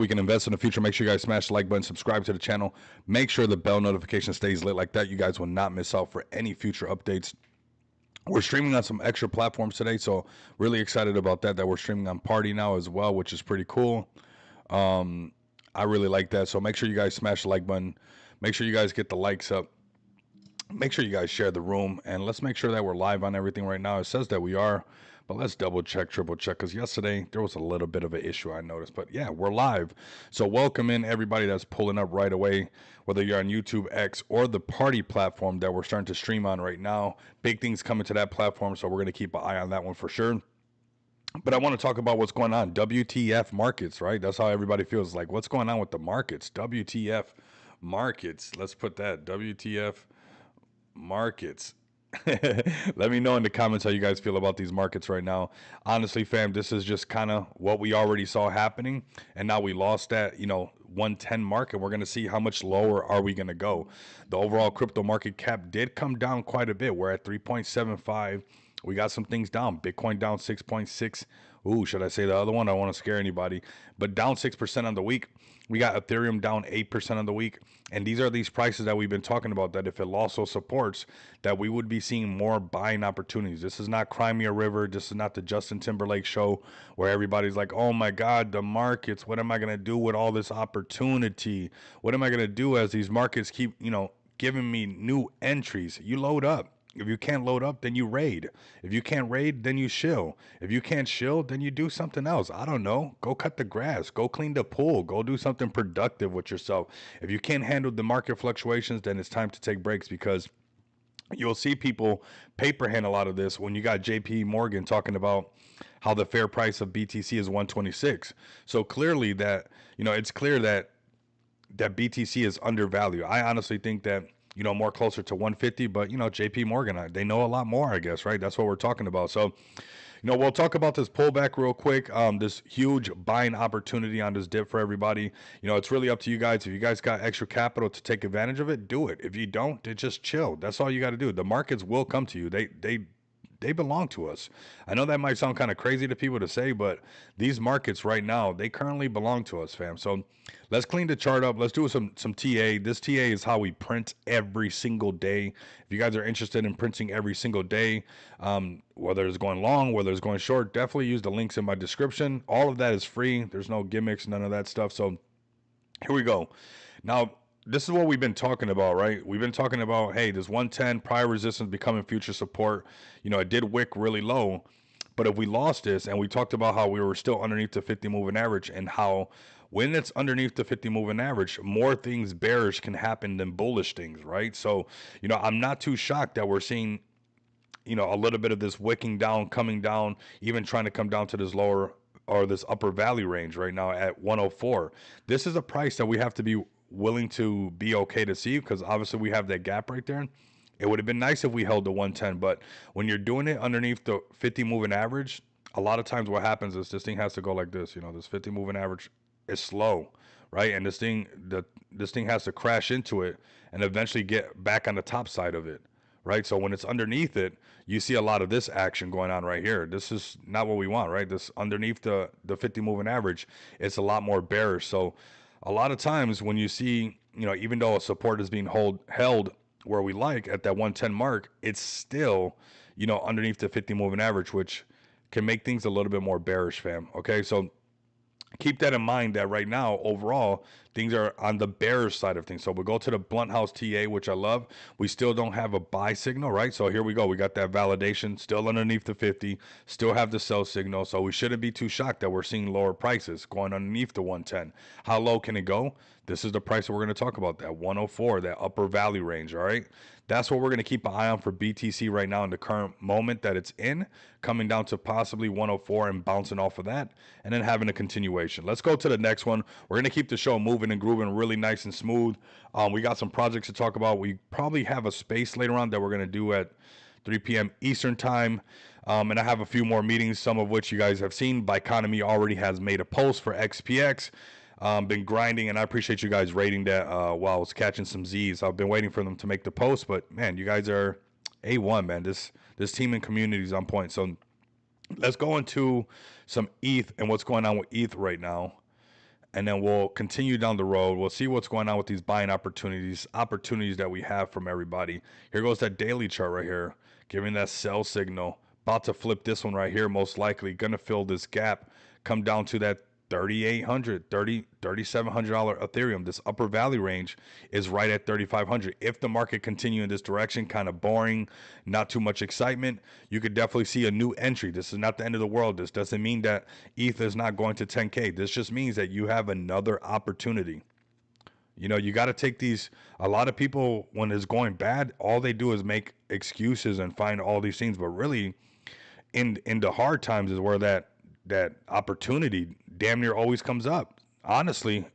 We can invest in the future. Make sure you guys smash the like button, subscribe to the channel. Make sure the bell notification stays lit like that. You guys will not miss out for any future updates. We're streaming on some extra platforms today, so really excited about that we're streaming on Party now as well, which is pretty cool. I really like that. So make sure you guys smash the like button. Make sure you guys get the likes up. Make sure you guys share the room, and let's make sure that we're live on everything right now. It says that we are, but let's double check, triple check, because yesterday there was a little bit of an issue I noticed. But yeah, we're live. So welcome in everybody that's pulling up right away, whether you're on YouTube, X, or the Party platform that we're starting to stream on right now. Big things coming to that platform, so we're going to keep an eye on that one for sure. But I want to talk about what's going on. WTF markets, right? That's how everybody feels. Like, what's going on with the markets? WTF markets. Let's put that. WTF markets. Let me know in the comments how you guys feel about these markets right now. Honestly, fam, this is just kind of what we already saw happening, and now we lost that 110 mark, and we're going to see how much lower are we going to go. The overall crypto market cap did come down quite a bit. We're at 3.75. We got some things down. Bitcoin down 6.6. Ooh, should I say the other one? I don't want to scare anybody, but down 6% on the week. We got Ethereum down 8% on the week. And these are these prices that we've been talking about, that if it also supports, that we would be seeing more buying opportunities. This is not Crimea River. This is not the Justin Timberlake show where everybody's like, oh my God, the markets, what am I going to do with all this opportunity? What am I going to do as these markets keep, giving me new entries? You load up. If you can't load up, then you raid. If you can't raid, then you shill. If you can't shill, then you do something else. I don't know. Go cut the grass. Go clean the pool. Go do something productive with yourself. If you can't handle the market fluctuations, then it's time to take breaks, because you'll see people paper hand a lot of this when you got JP Morgan talking about how the fair price of BTC is 126. So clearly that, it's clear that BTC is undervalued. I honestly think that, more closer to 150, but JP Morgan, they know a lot more, I guess, right? That's what we're talking about. So, we'll talk about this pullback real quick. This huge buying opportunity on this dip for everybody. It's really up to you guys. If you guys got extra capital to take advantage of it, do it. If you don't, then just chill. That's all you got to do. The markets will come to you. They belong to us. I know that might sound kind of crazy to people to say, but these markets right now, they currently belong to us, fam. So let's clean the chart up. Let's do some TA. This TA is how we print every single day. If you guys are interested in printing every single day, whether it's going long, whether it's going short, definitely use the links in my description. All of that is free. There's no gimmicks, none of that stuff. So here we go. Now, this is what we've been talking about, right? We've been talking about, hey, this 110 prior resistance becoming future support. It did wick really low, but if we lost this, and we talked about how we were still underneath the 50 moving average, and how when it's underneath the 50 moving average, more things bearish can happen than bullish things, right? So, I'm not too shocked that we're seeing, a little bit of this wicking down, coming down, even trying to come down to this lower or this upper value range right now at 104. This is a price that we have to be willing to be okay to see, because obviously we have that gap right there. It would have been nice if we held the 110, but when you're doing it underneath the 50 moving average, a lot of times what happens is this thing has to go like this. This 50 moving average is slow, right? And this thing has to crash into it and eventually get back on the top side of it, right? So when it's underneath it, you see a lot of this action going on right here. This is not what we want, right? This underneath the 50 moving average, it's a lot more bearish. So a lot of times when you see, even though a support is being held where we like at that 110 mark, it's still, underneath the 50 moving average, which can make things a little bit more bearish, fam. Okay, so keep that in mind, that right now, overall, things are on the bearish side of things. So we'll go to the Blunt House TA, which I love. We still don't have a buy signal, right? So here we go. We got that validation still underneath the 50, still have the sell signal. So we shouldn't be too shocked that we're seeing lower prices going underneath the 110. How low can it go? This is the price that we're going to talk about, that 104, that upper value range, all right? That's what we're going to keep an eye on for BTC right now in the current moment that it's in, coming down to possibly 104 and bouncing off of that, and then having a continuation. Let's go to the next one. We're going to keep the show moving and grooving really nice and smooth. We got some projects to talk about. We probably have a space later on that we're going to do at 3 p.m. Eastern time. And I have a few more meetings, some of which you guys have seen. Biconomy already has made a post for XPX. Been grinding, and I appreciate you guys rating that while I was catching some Z's. I've been waiting for them to make the post, but man, you guys are A1, man. This team and community is on point. So let's go into some ETH and what's going on with ETH right now. and then we'll continue down the road. We'll see what's going on with these buying opportunities that we have from everybody. Here goes that daily chart right here, giving that sell signal. About to flip this one right here, most likely. Gonna fill this gap, come down to that $3,700 Ethereum. This upper value range is right at 3,500. If the market continue in this direction, kind of boring, not too much excitement, you could definitely see a new entry. This is not the end of the world. This doesn't mean that ETH is not going to 10K. This just means that you have another opportunity. You know, you got to take these. A lot of people, when it's going bad, all they do is make excuses and find all these things. But really, in the hard times is where that opportunity damn near always comes up. Honestly,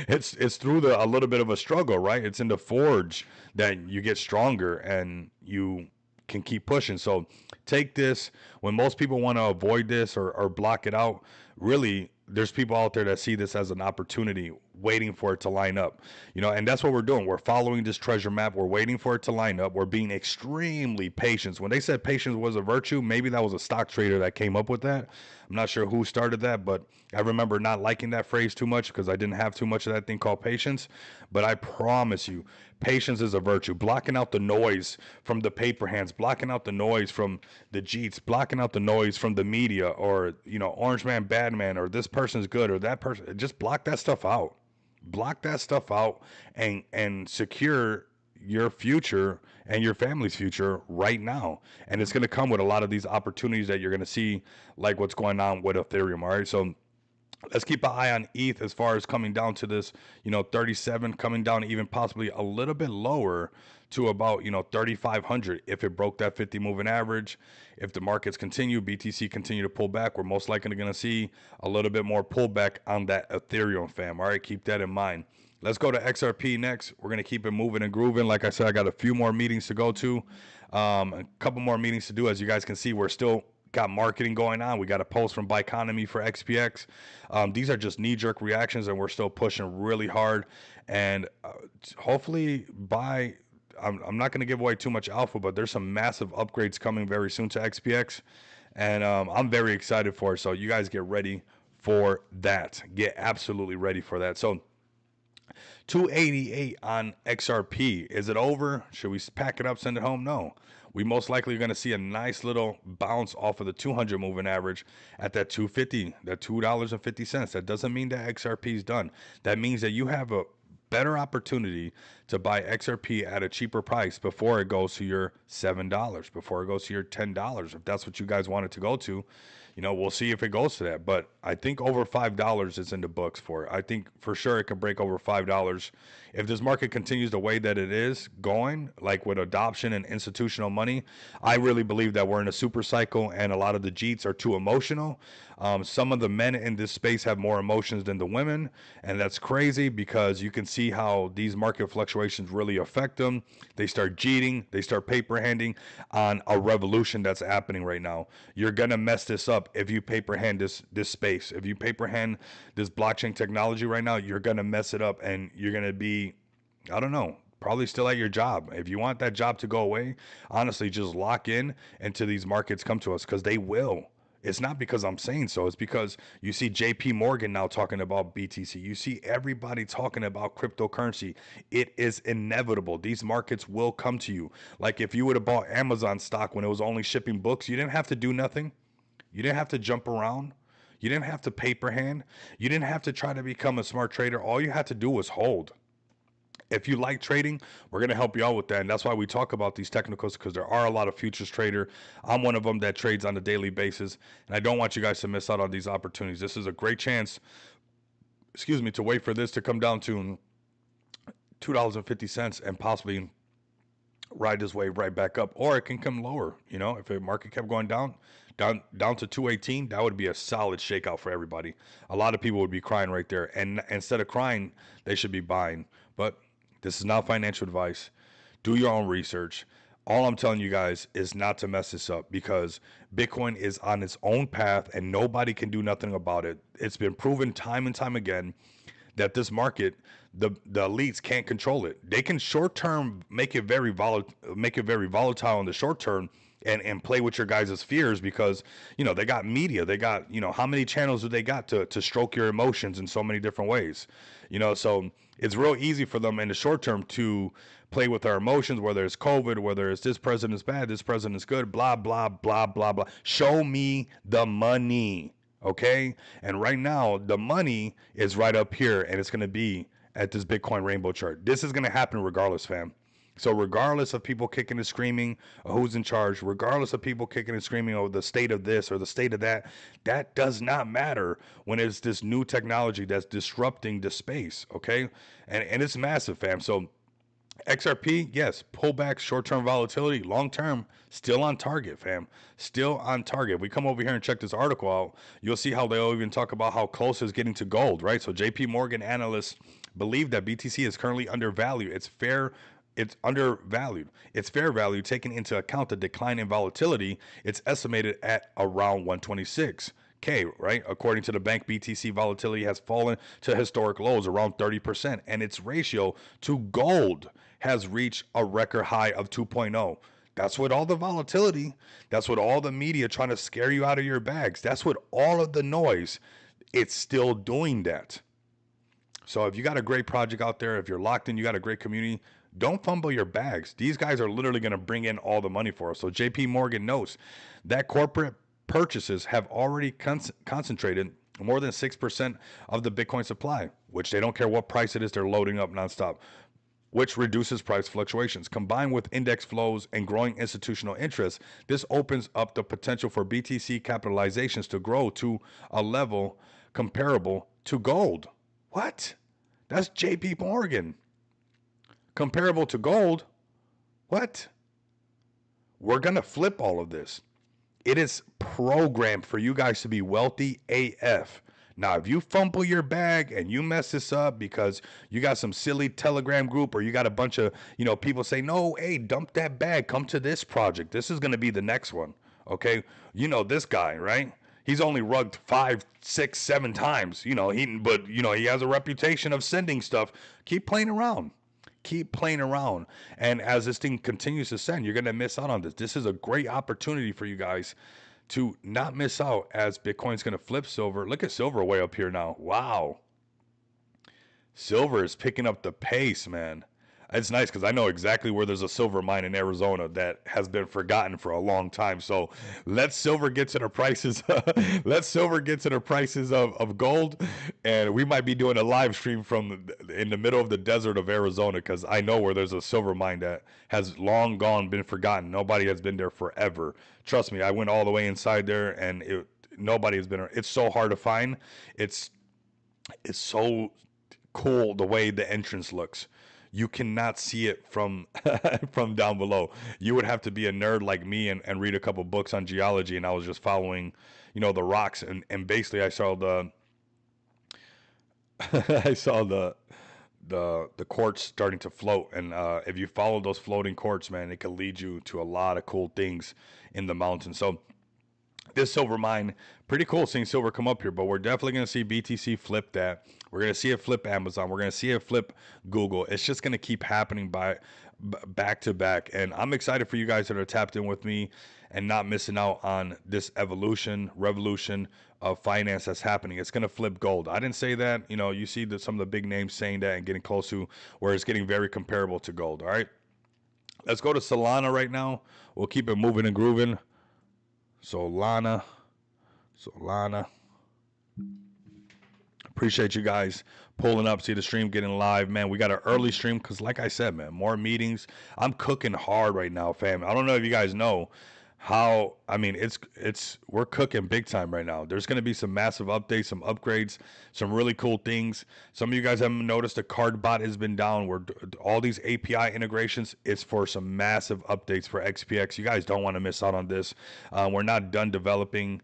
it's through a little bit of a struggle, right? It's in the forge that you get stronger and you can keep pushing. So take this when most people want to avoid this or block it out. Really, there's people out there that see this as an opportunity, waiting for it to line up, you know, and that's what we're doing. We're following this treasure map. We're waiting for it to line up. We're being extremely patient. When they said patience was a virtue, maybe that was a stock trader that came up with that. I'm not sure who started that, but I remember not liking that phrase too much because I didn't have too much of that thing called patience. But I promise you, patience is a virtue. Blocking out the noise from the paper hands, blocking out the noise from the Jeets, blocking out the noise from the media, or, you know, orange man, bad man, or this person's good or that person. Just block that stuff out. Block that stuff out and secure your future and your family's future right now. And it's going to come with a lot of these opportunities that you're going to see, like what's going on with Ethereum. All right. So let's keep an eye on ETH as far as coming down to this, you know, 37, coming down even possibly a little bit lower to about, you know, 3,500. If it broke that 50 moving average, if the markets continue, BTC continue to pull back, we're most likely going to see a little bit more pullback on that Ethereum, fam. All right, keep that in mind. Let's go to XRP next. We're going to keep it moving and grooving. Like I said, I got a few more meetings to go to, a couple more meetings to do. As you guys can see, we're still got marketing going on. We got a post from Bioconomy for XPX. These are just knee-jerk reactions, and we're still pushing really hard. And hopefully by I'm not going to give away too much alpha, but there's some massive upgrades coming very soon to XPX, and I'm very excited for it. So you guys get ready for that. Get absolutely ready for that. So 288 on XRP. Is it over? Should we pack it up, send it home? No. We most likely are going to see a nice little bounce off of the 200 moving average at that 250, that $2.50. That doesn't mean that XRP is done. That means that you have a better opportunity to buy XRP at a cheaper price before it goes to your $7, before it goes to your $10. If that's what you guys want it to go to, you know, we'll see if it goes to that. But I think over $5 is in the books for it. I think for sure it could break over $5. If this market continues the way that it is going, like with adoption and institutional money, I really believe that we're in a super cycle and a lot of the Jeets are too emotional. Some of the men in this space have more emotions than the women, and that's crazy because you can see how these market fluctuations really affect them. They start jeeting, they start paper handing on a revolution that's happening right now. You're gonna mess this up if you paper hand this space. If you paper hand this blockchain technology right now, you're gonna mess it up, and you're gonna be, I don't know, probably still at your job. If you want that job to go away, honestly, just lock in until these markets come to us, because they will. It's not because I'm saying so. It's because you see JP Morgan now talking about BTC. You see everybody talking about cryptocurrency. It is inevitable. These markets will come to you. Like if you would have bought Amazon stock when it was only shipping books, you didn't have to do nothing. You didn't have to jump around. You didn't have to paper hand. You didn't have to try to become a smart trader. All you had to do was hold. If you like trading, we're going to help you out with that. And that's why we talk about these technicals, because there are a lot of futures trader. I'm one of them that trades on a daily basis. And I don't want you guys to miss out on these opportunities. This is a great chance, to wait for this to come down to $2.50 and possibly ride this wave right back up. Or it can come lower. You know, if the market kept going down to 218, that would be a solid shakeout for everybody. A lot of people would be crying right there. And instead of crying, they should be buying. But this is not financial advice. Do your own research. All I'm telling you guys is not to mess this up, because Bitcoin is on its own path and nobody can do nothing about it. It's been proven time and time again that this market, the elites can't control it. They can short term make it very volatile in the short term, and play with your guys' fears, because they got media, they got how many channels do they got to stroke your emotions in so many different ways. So it's real easy for them in the short term to play with our emotions, whether it's COVID, whether it's this president is bad, this president is good, blah blah blah blah blah. Show me the money. Okay, and right now the money is right up here, and it's going to be at this Bitcoin rainbow chart. This is going to happen regardless, fam. So regardless of people kicking and screaming who's in charge, regardless of people kicking and screaming over the state of this or the state of that, that does not matter when it's this new technology that's disrupting the space, okay? And it's massive, fam. So XRP, yes, pullback, short-term volatility, long-term, still on target, fam. Still on target. If we come over here and check this article out, you'll see how they'll even talk about how close it's getting to gold, right? So JP Morgan analysts believe that BTC is currently undervalued. It's undervalued. Its fair value, taking into account the decline in volatility, it's estimated at around 126K, right? According to the bank, BTC volatility has fallen to historic lows around 30%, and its ratio to gold has reached a record high of 2.0. That's what all the volatility, that's what all the media trying to scare you out of your bags. That's what all of the noise, it's still doing that. So if you got a great project out there, if you're locked in, you got a great community, don't fumble your bags. These guys are literally going to bring in all the money for us. So JP Morgan notes that corporate purchases have already concentrated more than 6% of the Bitcoin supply, which they don't care what price it is, they're loading up nonstop, which reduces price fluctuations. Combined with index flows and growing institutional interest, this opens up the potential for BTC capitalizations to grow to a level comparable to gold. What? That's JP Morgan. Comparable to gold? What? We're going to flip all of this. It is programmed for you guys to be wealthy AF. Now, if you fumble your bag and you mess this up because you got some silly Telegram group, or you got a bunch of, people say, no, hey, dump that bag, come to this project. This is going to be the next one. Okay. This guy, right? He's only rugged 5, 6, 7 times, he has a reputation of sending stuff. Keep playing around. Keep playing around. And as this thing continues to send, you're going to miss out on this. This is a great opportunity for you guys to not miss out as Bitcoin's going to flip silver. Look at silver way up here now. Wow. Silver is picking up the pace, man. It's nice because I know exactly where there's a silver mine in Arizona that has been forgotten for a long time. So let silver get to the prices. Let silver get to the prices of gold. And we might be doing a live stream from in the middle of the desert of Arizona, because I know where there's a silver mine that has long gone, been forgotten. Nobody has been there forever. Trust me, I went all the way inside there, and nobody has been. It's so hard to find. It's so cool the way the entrance looks. You cannot see it from from down below. You would have to be a nerd like me and read a couple books on geology, and I was just following, the rocks, and basically I saw the I saw the quartz starting to float, and if you follow those floating quartz, man, it can lead you to a lot of cool things in the mountains. So this silver mine, pretty cool seeing silver come up here, but we're definitely going to see BTC flip that. We're going to see it flip Amazon. We're going to see it flip Google. It's just going to keep happening back to back. And I'm excited for you guys that are tapped in with me and not missing out on this revolution of finance that's happening. It's going to flip gold. I didn't say that. You see some of the big names saying that and getting close to where it's getting very comparable to gold. All right. Let's go to Solana right now. We'll keep it moving and grooving. Solana. Appreciate you guys pulling up, see the stream getting live, man. We got an early stream because, like I said, man, more meetings. I'm cooking hard right now, fam. I don't know if you guys know how, we're cooking big time right now. There's going to be some massive updates, some upgrades, some really cool things. Some of you guys haven't noticed the card bot has been down. Where all these API integrations, it's for some massive updates for XPX. You guys don't want to miss out on this. We're not done developing.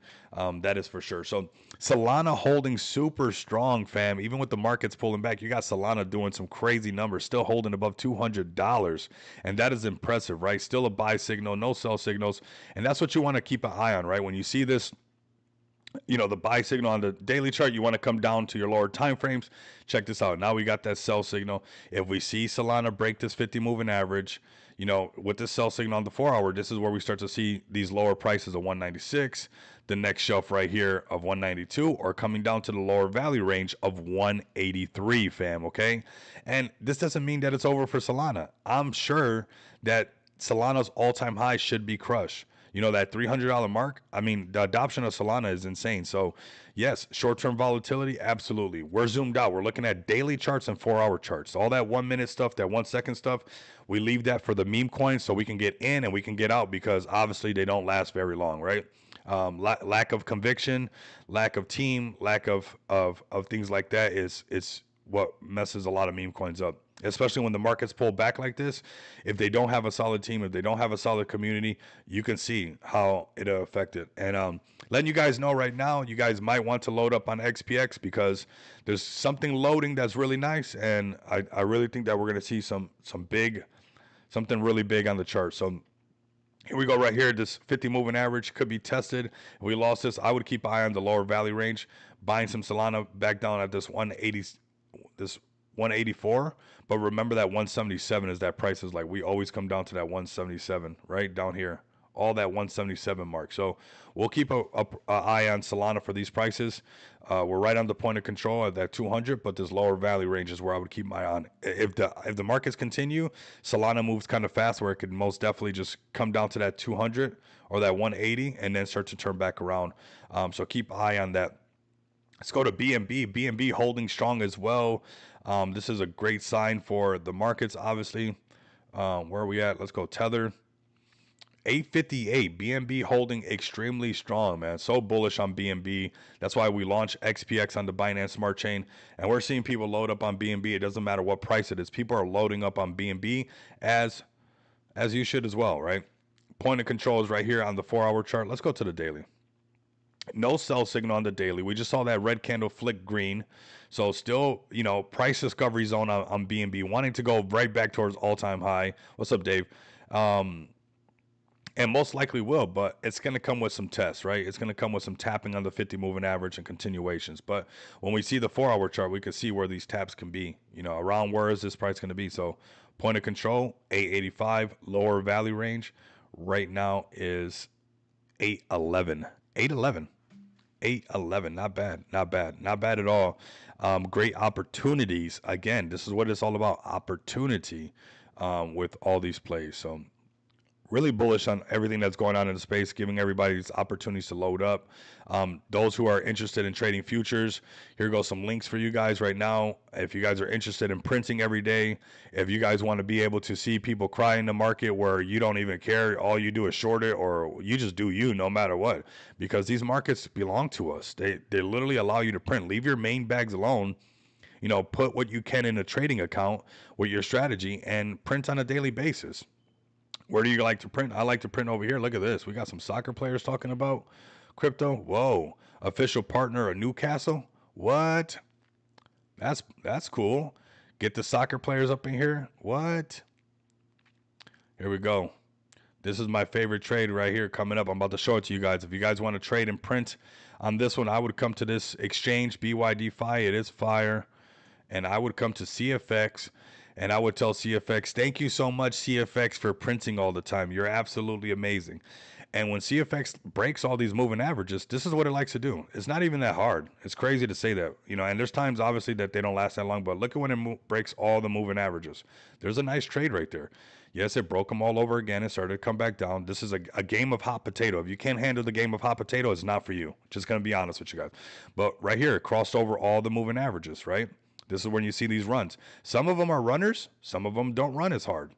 That is for sure. So Solana holding super strong, fam. Even with the markets pulling back, you got Solana doing some crazy numbers, still holding above $200. And that is impressive, right? Still a buy signal, no sell signals. And that's what you want to keep an eye on, right? When you see this, the buy signal on the daily chart, you want to come down to your lower time frames. Check this out. Now we got that sell signal. If we see Solana break this 50 moving average, You know, with this sell signal on the 4-hour, this is where we start to see these lower prices of 196, the next shelf right here of 192, or coming down to the lower value range of 183, fam, okay? And this doesn't mean that it's over for Solana. I'm sure that Solana's all-time high should be crushed. You know, that $300 mark, I mean, the adoption of Solana is insane. So, yes, short-term volatility, absolutely. We're zoomed out. We're looking at daily charts and 4-hour charts. All that 1-minute stuff, that 1-second stuff, we leave that for the meme coins so we can get in and we can get out, because obviously they don't last very long, right? Lack of conviction, lack of team, lack of things like that is what messes a lot of meme coins up, especially when the markets pull back like this. If they don't have a solid team, if they don't have a solid community, you can see how it'll affect it. And letting you guys know right now, you guys might want to load up on XPX, because there's something loading that's really nice, and I really think that we're going to see something really big on the chart. So here we go right here. This 50 moving average could be tested. If we lost this, I would keep an eye on the lower value range, buying some Solana back down at this 184. But remember that 177 is that price is like, we always come down to that 177 right down here, all that 177 mark. So we'll keep a eye on Solana for these prices. We're right on the point of control at that 200, but this lower value range is where I would keep my eye on. If the markets continue, Solana moves kind of fast, where it could most definitely just come down to that 200 or that 180 and then start to turn back around. So keep an eye on that. Let's go to BNB. BNB holding strong as well. This is a great sign for the markets, obviously. Where are we at? Let's go Tether. 858. BNB holding extremely strong, man. So bullish on BNB. That's why we launched XPX on the Binance Smart Chain. And we're seeing people load up on BNB. It doesn't matter what price it is. People are loading up on BNB as you should as well, right? Point of control is right here on the 4-hour chart. Let's go to the daily. No sell signal on the daily. We just saw that red candle flick green. So still, you know, price discovery zone on BNB, wanting to go right back towards all-time high. What's up, Dave? And most likely will, but it's going to come with some tests, right? It's going to come with some tapping on the 50 moving average and continuations. But when we see the 4-hour chart, we can see where these taps can be, you know, around where is this price going to be. So point of control, 885, lower value range right now is 811. 811, not bad at all. Great opportunities. Again, this is what it's all about, opportunity with all these plays. So really bullish on everything that's going on in the space, giving everybody these opportunities to load up. Those who are interested in trading futures, here goes some links for you guys right now. If you guys are interested in printing every day, if you guys want to be able to see people cry in the market where you don't even care, all you do is short it, or you just do you no matter what, because these markets belong to us. They literally allow you to print. Leave your main bags alone. You know, put what you can in a trading account with your strategy and print on a daily basis. Where do you like to print? I like to print over here. Look at this. We got some soccer players talking about crypto. Whoa. Official partner of Newcastle. What? That's cool. Get the soccer players up in here. What? Here we go. This is my favorite trade right here coming up. I'm about to show it to you guys. If you guys want to trade and print on this one, I would come to this exchange, BYD Fi. It is fire. And I would come to CFX. And I would tell CFX, thank you so much, CFX, for printing all the time. You're absolutely amazing. And when CFX breaks all these moving averages, this is what it likes to do. It's not even that hard. It's crazy to say that, you know, and there's times obviously that they don't last that long, but look at when it breaks all the moving averages. There's a nice trade right there. Yes, it broke them all over again and started to come back down. This is a game of hot potato. If you can't handle the game of hot potato, it's not for you. Just going to be honest with you guys. But right here, it crossed over all the moving averages, right? This is when you see these runs. Some of them are runners. Some of them don't run as hard.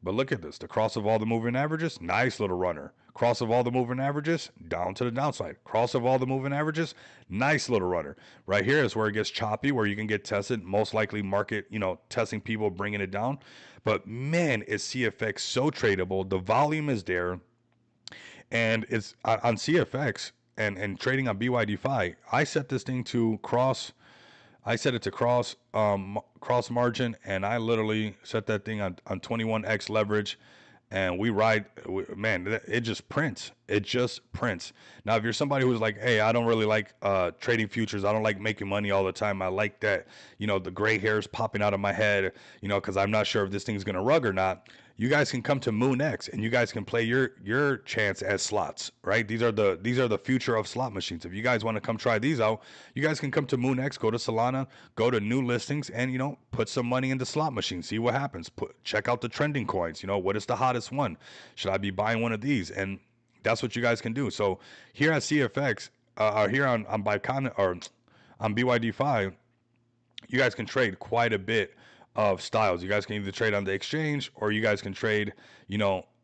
But look at this. The cross of all the moving averages, nice little runner. Cross of all the moving averages, down to the downside. Cross of all the moving averages, nice little runner. Right here is where it gets choppy, where you can get tested. Most likely market, you know, testing people, bringing it down. But man, is CFX so tradable. The volume is there. And it's on CFX and trading on BYD Fi. I set this thing to cross. I set it to cross margin, and I literally set that thing on 21x leverage, and we ride. Man, it just prints. It just prints. Now, if you're somebody who's like, hey, I don't really like trading futures. I don't like making money all the time. I like that, you know, the gray hairs popping out of my head, you know, because I'm not sure if this thing's gonna rug or not. you guys can come to Moon X and you guys can play your chance as slots, right? These are the future of slot machines. If you guys want to come try these out, you guys can come to Moon X, go to Solana, go to new listings, and put some money into slot machines, see what happens. Check out the trending coins. What is the hottest one? Should I be buying one of these? And that's what you guys can do. So here at CFX, or here on Bicon or on BYD5, you guys can trade quite a bit of styles. You guys can either trade on the exchange or you guys can trade,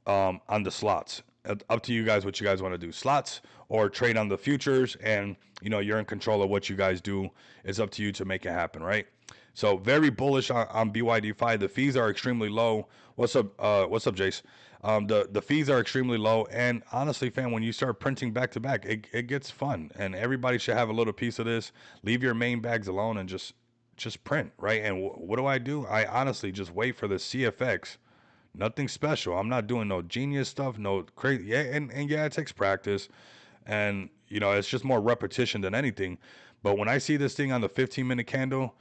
on the slots. Up to you guys what you guys want to do. Slots or trade on the futures, and you're in control of what you guys do. It's up to you to make it happen, right? So very bullish on BYD5. The fees are extremely low. What's up, Jace? The fees are extremely low, and honestly, fam, when you start printing back to back, it gets fun, and everybody should have a little piece of this. Leave your main bags alone and just print, right? And what do? I honestly just wait for the CFX. Nothing special. I'm not doing no genius stuff, no crazy. Yeah, and yeah, it takes practice, and it's just more repetition than anything. But when I see this thing on the 15-minute candle,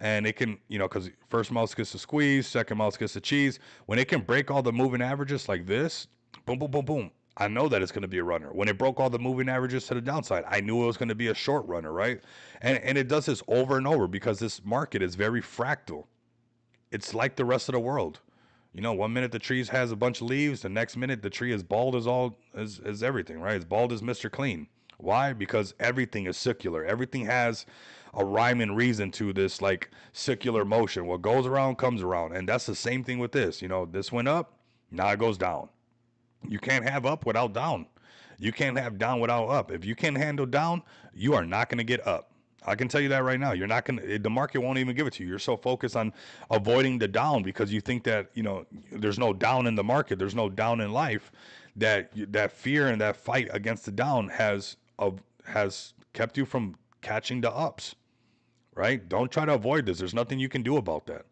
and it can, because first mouse gets the squeeze, second mouse gets the cheese. When it can break all the moving averages like this, boom, boom, boom, boom, I know that it's going to be a runner. When it broke all the moving averages to the downside, I knew it was going to be a short runner, right? And it does this over and over because this market is very fractal. It's like the rest of the world. 1 minute the tree has a bunch of leaves, the next minute the tree is bald as everything, right? It's bald as Mr. Clean. Why? Because everything is circular. Everything has a rhyme and reason to this, like, circular motion. What goes around comes around. And that's the same thing with this. This went up, now it goes down. You can't have up without down. You can't have down without up. If you can't handle down, you are not going to get up. I can tell you that right now. You're not going to, the market won't even give it to you. You're so focused on avoiding the down because you think that, there's no down in the market. There's no down in life, that fear and that fight against the down has kept you from catching the ups, right? Don't try to avoid this. There's nothing you can do about that.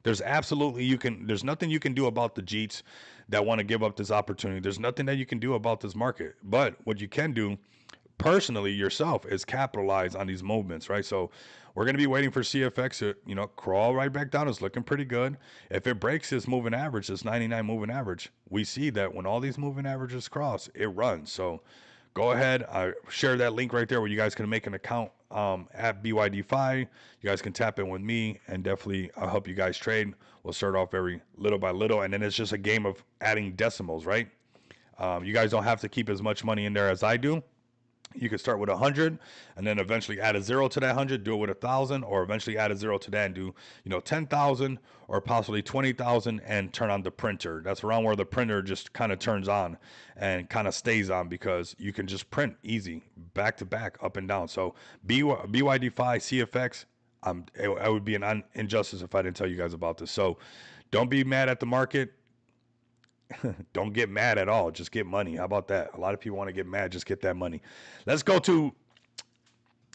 There's nothing you can do about the Jeets that want to give up this opportunity. There's nothing that you can do about this market. But what you can do personally yourself is capitalize on these movements, right? So we're going to be waiting for CFX to, crawl right back down. It's looking pretty good. If it breaks this moving average, this 99 moving average, we see that when all these moving averages cross, it runs. So go ahead, share that link right there where you guys can make an account at BYD5. You guys can tap in with me, and definitely I'll help you guys trade. We'll start off very little by little, and then it's just a game of adding decimals, right? You guys don't have to keep as much money in there as I do. You could start with 100 and then eventually add a zero to that 100, do it with 1,000, or eventually add a zero to that and do, 10,000 or possibly 20,000 and turn on the printer. That's around where the printer just kind of turns on and kind of stays on because you can just print easy back to back, up and down. So BYD5, CFX, it would be an injustice if I didn't tell you guys about this. So don't be mad at the market. Don't get mad at all. Just get money. How about that? A lot of people want to get mad. Just get that money. Let's go to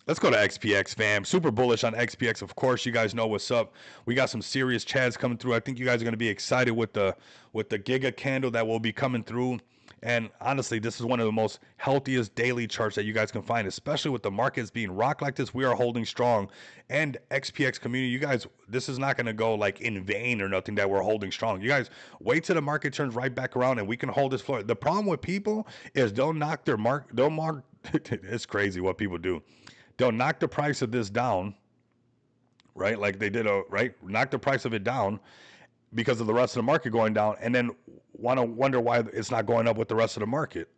XPX, fam. Super bullish on XPX. Of course, you guys know what's up. We got some serious chads coming through. I think you guys are going to be excited with the Giga candle that will be coming through. And honestly, this is one of the most healthiest daily charts that you guys can find, especially with the markets being rocked like this. We are holding strong. And XPX community, you guys, this is not going to go like in vain or nothing that we're holding strong. You guys wait till the market turns right back around and we can hold this floor. The problem with people is they'll knock their it's crazy what people do. They'll knock the price of this down, right? Like they did, knock the price of it down because of the rest of the market going down, and then wonder why it's not going up with the rest of the market.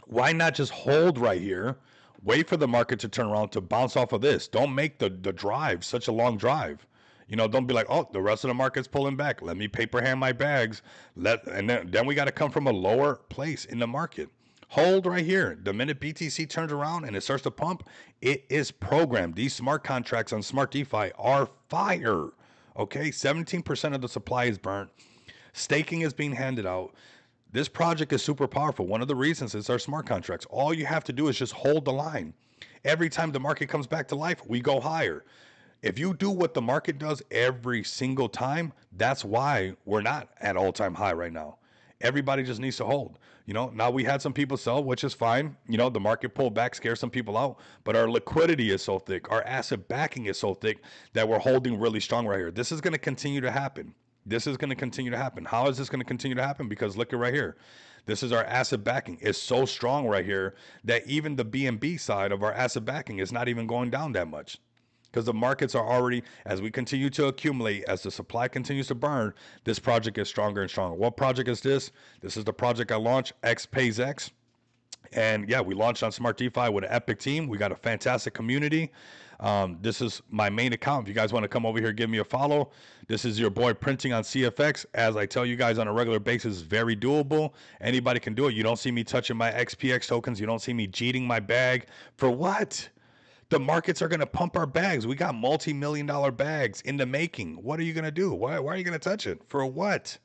Why not just hold right here, wait for the market to turn around to bounce off of this? Don't make the drive such a long drive. Don't be like, oh, the rest of the market's pulling back. Let me paper hand my bags. And then we got to come from a lower place in the market. Hold right here. The minute BTC turns around and it starts to pump, it is programmed. These smart contracts on Smart DeFi are fire. Okay, 17% of the supply is burnt. Staking is being handed out. This project is super powerful. One of the reasons is our smart contracts. All you have to do is just hold the line. Every time the market comes back to life, we go higher. If you do what the market does every single time, that's why we're not at all-time high right now. Everybody just needs to hold. Now we had some people sell, which is fine. The market pulled back, scared some people out, but our liquidity is so thick, our asset backing is so thick that we're holding really strong right here. This is going to continue to happen. This is going to continue to happen. How is this going to continue to happen? Because look at right here. This is our asset backing. It's so strong right here that even the BNB side of our asset backing is not even going down that much. Because the markets are already, as we continue to accumulate, as the supply continues to burn, this project is stronger and stronger. What project is this? This is the project I launched, X Pays X. And yeah, we launched on Smart DeFi with an epic team. We got a fantastic community. This is my main account. If you guys want to come over here, give me a follow. This is your boy printing on CFX. As I tell you guys on a regular basis, very doable. Anybody can do it. You don't see me touching my XPX tokens. You don't see me cheating my bag. For what? The markets are going to pump our bags. We got multi-million-dollar bags in the making. What are you going to do? Why are you going to touch it? For what?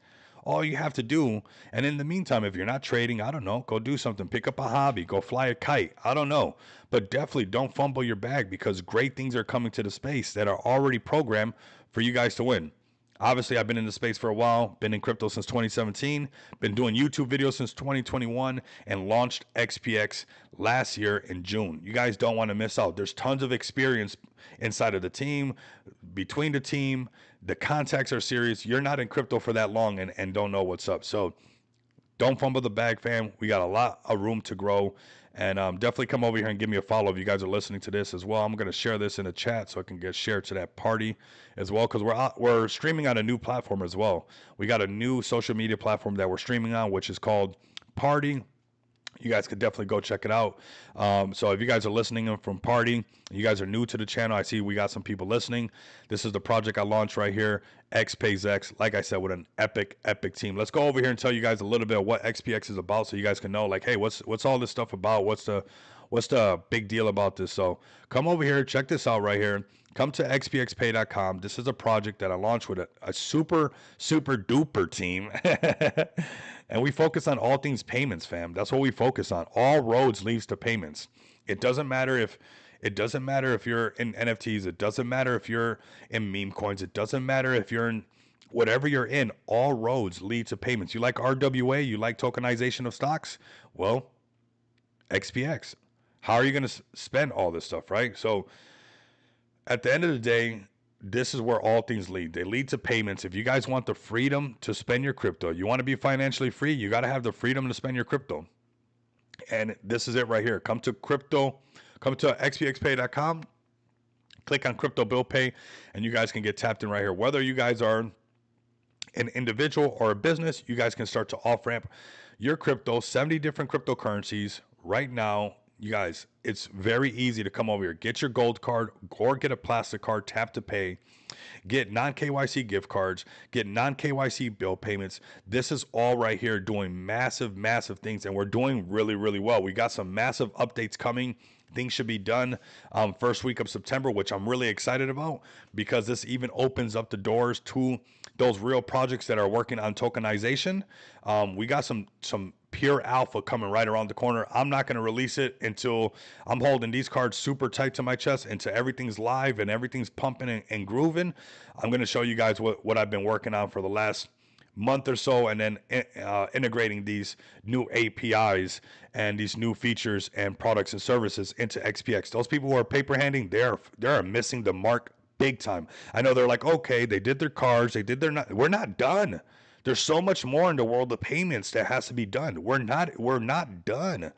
All you have to do, and in the meantime, if you're not trading, I don't know, go do something. Pick up a hobby. Go fly a kite. I don't know. But definitely don't fumble your bag, because great things are coming to the space that are already programmed for you guys to win. Obviously, I've been in the space for a while, been in crypto since 2017, been doing YouTube videos since 2021, and launched XPX last year in June. You guys don't want to miss out. There's tons of experience inside of the team, between the team. The contacts are serious. You're not in crypto for that long and don't know what's up. So don't fumble the bag, fam. We got a lot of room to grow. And definitely come over here and give me a follow if you guys are listening to this as well. I'm going to share this in the chat so it can get shared to that party as well, because we're streaming on a new platform as well. We got a new social media platform that we're streaming on, which is called Party. You guys could definitely go check it out. So if you guys are listening from Party, you guys are new to the channel, I see we got some people listening. This is the project I launched right here, X Pays X. Like I said, with an epic team. Let's go over here and tell you guys a little bit of what XPX is about, so you guys can know, like, hey, what's all this stuff about? What's the big deal about this? So come over here, check this out right here. Come to xpxpay.com. This is a project that I launched with a super duper team. And we focus on all things payments, fam. That's what we focus on. All roads leads to payments. It doesn't matter if you're in NFTs. It doesn't matter if you're in meme coins. It doesn't matter if you're in whatever you're in. All roads lead to payments. You like RWA? You like tokenization of stocks? Well, XPX. How are you going to spend all this stuff, right? So at the end of the day, this is where all things lead. They lead to payments. If you guys want the freedom to spend your crypto, you want to be financially free, you got to have the freedom to spend your crypto. And this is it right here. Come to xpxpay.com, click on crypto bill pay, and you guys can get tapped in right here. Whether you guys are an individual or a business, you guys can start to off-ramp your crypto, 70 different cryptocurrencies right now. You guys, it's very easy to come over here. Get your gold card or get a plastic card, tap to pay. Get non-KYC gift cards. Get non-KYC bill payments. This is all right here doing massive things, and we're doing really well. We got some massive updates coming. Things should be done first week of September, which I'm really excited about, because this even opens up the doors to those real projects that are working on tokenization. We got some pure alpha coming right around the corner. I'm not going to release it until I'm holding these cards super tight to my chest, until everything's live and everything's pumping and grooving. I'm going to show you guys what I've been working on for the last month or so, and then integrating these new APIs and these new features and products and services into XPX. Those people who are paper handing, they're missing the mark big time. I know they're like, okay, they did their cards, they did their we're not done. There's so much more in the world of payments that has to be done. We're not done.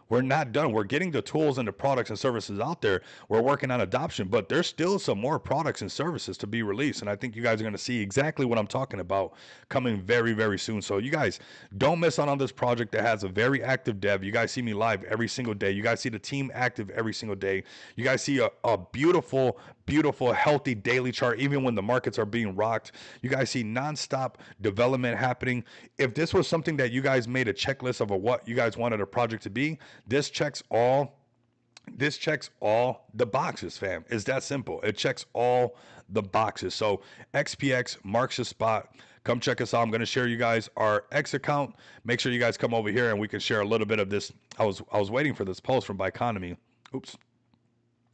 We're not done. We're getting the tools and the products and services out there. We're working on adoption, but there's still some more products and services to be released. And I think you guys are going to see exactly what I'm talking about coming very soon. So you guys don't miss out on this project that has a very active dev. You guys see me live every single day. You guys see the team active every single day. You guys see a beautiful, healthy daily chart, even when the markets are being rocked. You guys see nonstop development happening. If this was something that you guys made a checklist of what you guys wanted a project to be, this checks all the boxes, fam. It's that simple. It checks all the boxes. So XPX marks the spot. Come check us out. I'm going to share you guys our X account. Make sure you guys come over here and we can share a little bit of this. I was waiting for this post from Biconomy. Oops.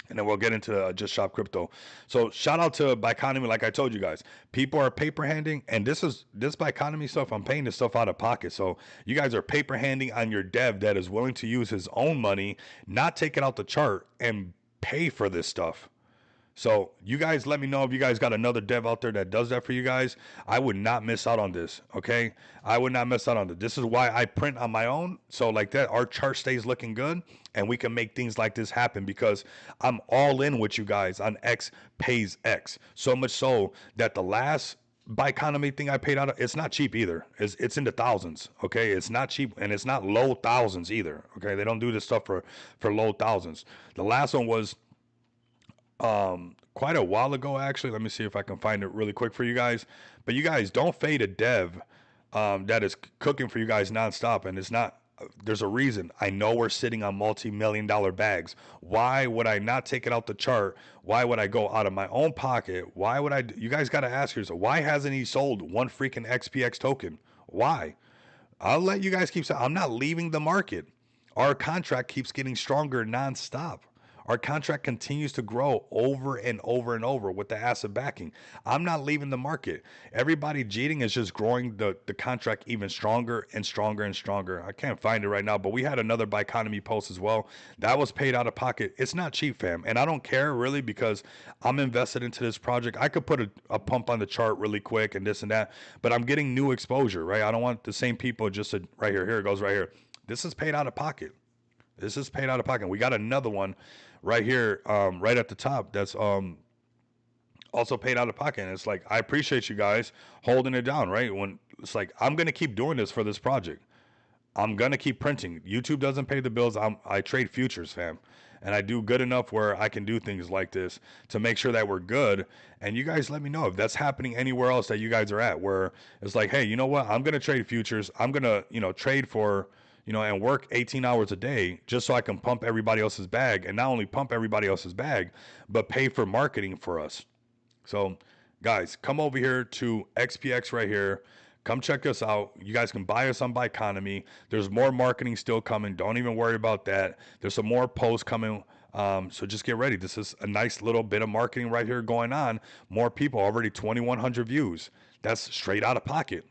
And then we'll get into Just Shop Crypto. So shout out to Biconomy. Like I told you guys, people are paper handing, and this Biconomy stuff, I'm paying this stuff out of pocket. So you guys are paper handing on your dev that is willing to use his own money, not take it out the chart, and pay for this stuff. So you guys let me know if you guys got another dev out there that does that for you guys. I would not miss out on this. Okay. I would not miss out on this. This is why I print on my own. So like that, our chart stays looking good and we can make things like this happen because I'm all in with you guys on X pays X. So much so that the last Biconomy thing I paid out, it's not cheap either. It's in the thousands. Okay. It's not cheap and it's not low thousands either. Okay. They don't do this stuff for low thousands. The last one was quite a while ago actually. Let me see if I can find it really quick for you guys. But you guys don't fade a dev that is cooking for you guys nonstop, and it's not. There's a reason. I know we're sitting on multi-million-dollar bags. Why would I not take it out the chart? Why would I go out of my own pocket? Why would I? You guys got to ask yourself, why hasn't he sold one freaking XPX token? Why? I'll let you guys keep saying, I'm not leaving the market. Our contract keeps getting stronger nonstop. Our contract continues to grow over and over and over with the asset backing. I'm not leaving the market. Everybody cheating is just growing the contract even stronger and stronger and stronger. I can't find it right now, but we had another Biconomy post as well. That was paid out of pocket. It's not cheap, fam. And I don't care really because I'm invested into this project. I could put a pump on the chart really quick and this and that, but I'm getting new exposure, right? I don't want the same people just to, right here, here it goes right here. This is paid out of pocket. This is paid out of pocket. We got another one right here, right at the top. That's also paid out of pocket. And it's like, I appreciate you guys holding it down, right? When it's like, I'm gonna keep doing this for this project. I'm gonna keep printing. YouTube doesn't pay the bills. I trade futures, fam, and I do good enough where I can do things like this to make sure that we're good. And you guys let me know if that's happening anywhere else that you guys are at, where it's like, hey, you know what? I'm gonna trade futures. I'm gonna, trade for, and work 18 hours a day just so I can pump everybody else's bag, and not only pump everybody else's bag, but pay for marketing for us. So guys, come over here to XPX right here. Come check us out. You guys can buy us on Biconomy. There's more marketing still coming. Don't even worry about that. There's some more posts coming. So just get ready. This is a nice little bit of marketing right here going on. More people, already 2,100 views. That's straight out of pocket.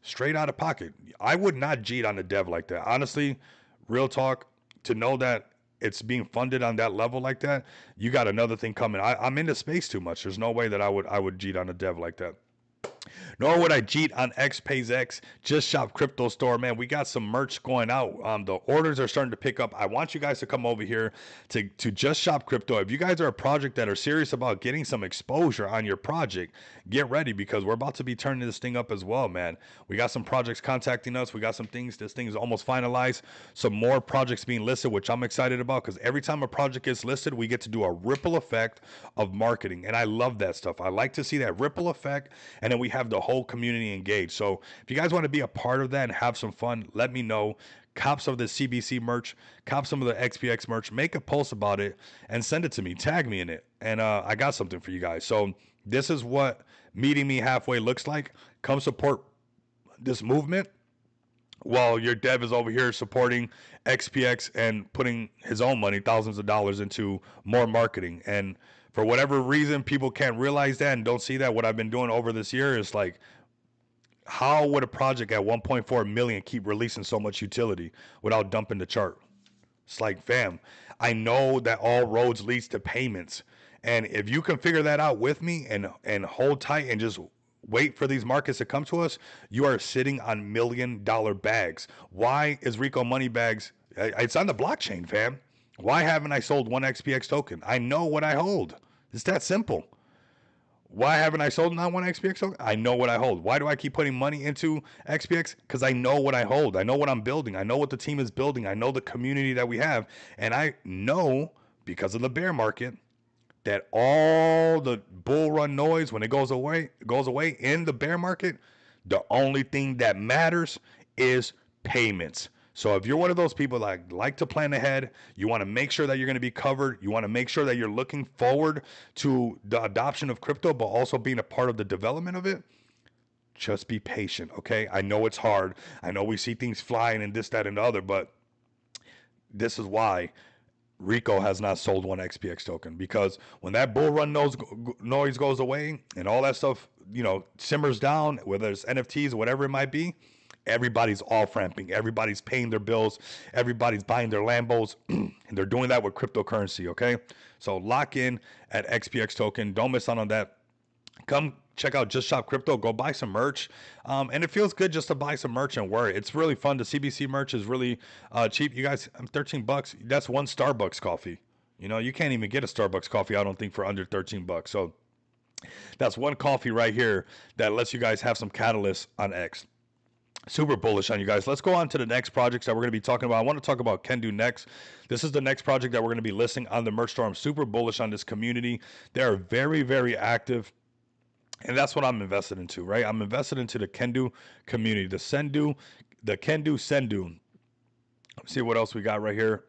Straight out of pocket. I would not cheat on a dev like that. Honestly, real talk, to know that it's being funded on that level like that, you got another thing coming. I'm into space too much. There's no way that I would cheat on a dev like that. Nor would I cheat on X Pays X. Just Shop Crypto Store, man. We got some merch going out. The orders are starting to pick up. I want you guys to come over here to Just Shop Crypto. If you guys are a project that are serious about getting some exposure on your project, get ready because we're about to be turning this thing up as well, man. We got some projects contacting us. We got some things. This thing is almost finalized. Some more projects being listed, which I'm excited about because every time a project gets listed, we get to do a ripple effect of marketing. And I love that stuff. I like to see that ripple effect. And then we have the whole community engaged. So if you guys want to be a part of that and have some fun, let me know. Cop some of the CBC merch, cop some of the XPX merch, make a post about it and send it to me. Tag me in it. And I got something for you guys. So this is what meeting me halfway looks like. Come support this movement while your dev is over here supporting XPX and putting his own money, thousands of dollars, into more marketing. And for whatever reason, people can't realize that and don't see that. What I've been doing over this year is like, how would a project at 1.4 million keep releasing so much utility without dumping the chart? It's like, fam, I know that all roads leads to payments. And if you can figure that out with me and hold tight and just wait for these markets to come to us, you are sitting on $1 million bags. Why is Rico Money Bags? It's on the blockchain, fam. Why haven't I sold one XPX token? I know what I hold. It's that simple. Why haven't I sold not one XPX token? I know what I hold. Why do I keep putting money into XPX? Because I know what I hold. I know what I'm building. I know what the team is building. I know the community that we have. And I know, because of the bear market, that all the bull run noise, when it goes away in the bear market, the only thing that matters is payments. So if you're one of those people that like to plan ahead, you want to make sure that you're going to be covered, you want to make sure that you're looking forward to the adoption of crypto, but also being a part of the development of it, just be patient, okay? I know it's hard. I know we see things flying and this, that, and the other, but this is why Rico has not sold one XPX token, because when that bull run noise goes away and all that stuff, simmers down, whether it's NFTs or whatever it might be, Everybody's off-ramping. Everybody's paying their bills. Everybody's buying their Lambos. And they're doing that with cryptocurrency, okay? So lock in at XPX token. Don't miss out on that. Come check out Just Shop Crypto. Go buy some merch. And it feels good just to buy some merch and wear it. It's really fun. The CBC merch is really cheap. You guys, $13. That's one Starbucks coffee. You know, you can't even get a Starbucks coffee, I don't think, for under $13. So that's one coffee right here that lets you guys have some catalyst on X. Super bullish on you guys. Let's go on to the next projects that we're going to be talking about. I want to talk about Kendu next. This is the next project that we're going to be listing on the merch store. I'm super bullish on this community. They are very, very active. And that's what I'm invested into, right? I'm invested into the Kendu community, the Kendu Sendu. Let's see what else we got right here.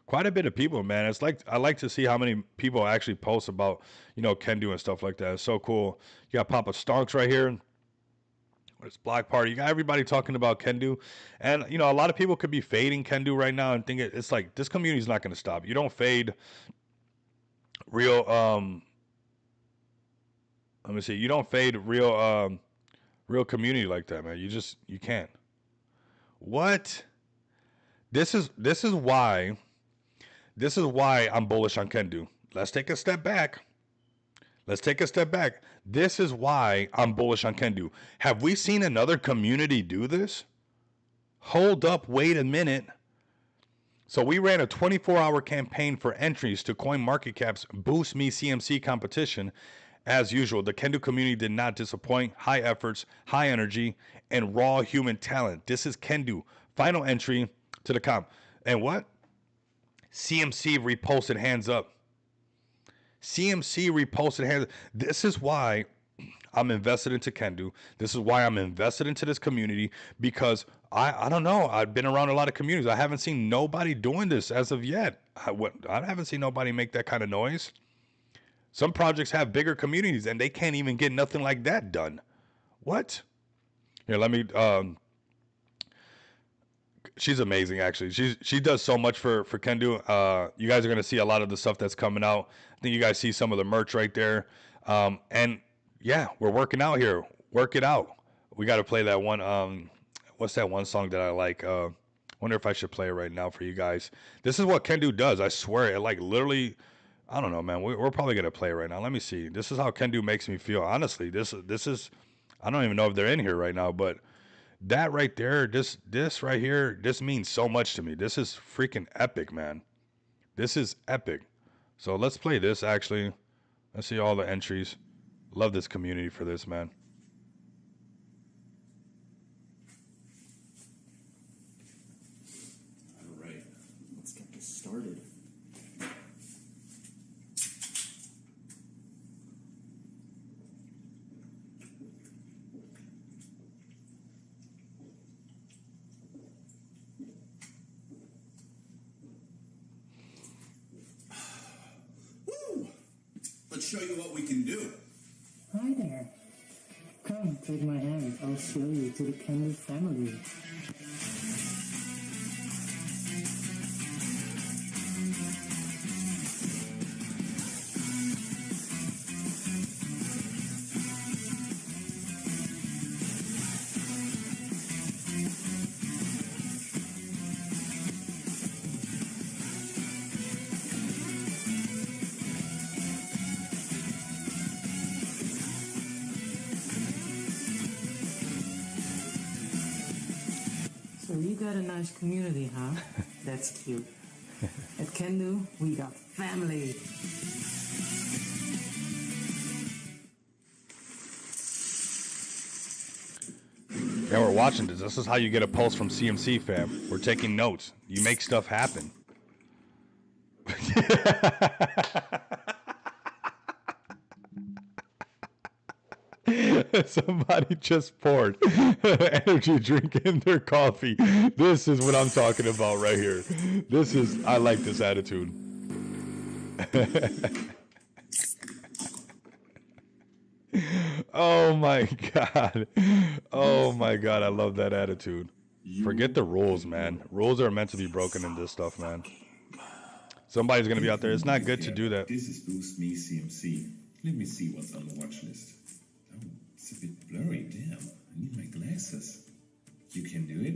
Quite a bit of people, man. It's like, I like to see how many people actually post about, you know, Kendu and stuff like that. It's so cool. You got Papa Stonks right here. It's Black Party. You got everybody talking about Kendu. And, you know, a lot of people could be fading Kendu right now and think it's like, this community is not going to stop. You don't fade real, let me see. You don't fade real, real community like that, man. You can't. What? This is why I'm bullish on Kendu. Let's take a step back. This is why I'm bullish on Kendu. Have we seen another community do this? Hold up, wait a minute. So we ran a 24-hour campaign for entries to CoinMarketCap's Boost Me CMC competition. As usual, the Kendu community did not disappoint. High efforts, high energy, and raw human talent. This is Kendu. Final entry to the comp. And what? CMC reposted hands up. CMC reposted hands. This is why I'm invested into Kendu. This is why I'm invested into this community, because I don't know. I've been around a lot of communities. I haven't seen nobody doing this as of yet. I haven't seen nobody make that kind of noise. Some projects have bigger communities and they can't even get nothing like that done. What? Here, let me she's amazing, actually. She does so much for Kendu. You guys are gonna see a lot of the stuff that's coming out. I think you guys see some of the merch right there. And yeah, we're working out here. Work it out. We got to play that one. What's that one song that I like? Wonder if I should play it right now for you guys. This is what Kendu does. I swear, it like literally. I don't know, man. We're probably gonna play it right now. Let me see. This is how Kendu makes me feel. Honestly, this is. I don't even know if they're in here right now, but that right there, this right here, this means so much to me. This is freaking epic, man. This is epic. So let's play this, actually. Let's see all the entries. Love this community for this, man. All right, let's get this started. Let's show you what we can do. Hi there. Come, take my hand. I'll show you to the Kendu family. So you got a nice community, huh? That's cute. At Kendu, we got family. Yeah, we're watching this. This is how you get a pulse from CMC, fam. We're taking notes. You make stuff happen. Somebody just poured energy drink in their coffee. This is what I'm talking about right here. I like this attitude. Oh my God. Oh my God. I love that attitude. Forget the rules, man. Rules are meant to be broken in this stuff, man. Somebody's going to be out there. It's not good to do that. This is Boost Me CMC. Let me see what's on the watch list. Oh, It's a bit blurry, damn. I need my glasses. You can do it?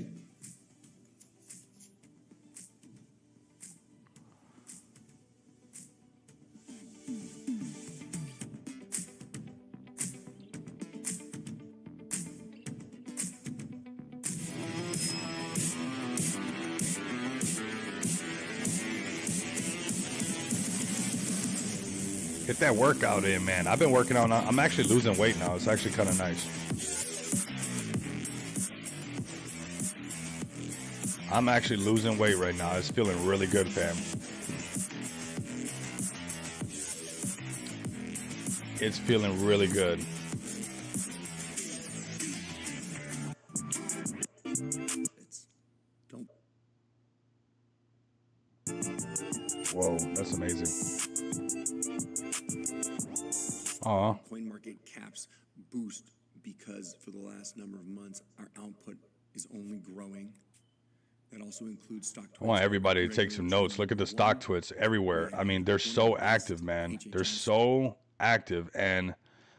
Get that workout in, man. I've been working on. I'm actually losing weight now. It's actually kind of nice. I'm actually losing weight right now. It's feeling really good, fam. It's feeling really good. Whoa, that's amazing. Aw. Coin market caps boost because for the last number of months, our output is only growing. That also includes stock twits. I want everybody to take some notes. Look at the stock twits everywhere. I mean, they're so active, man. They're so active, and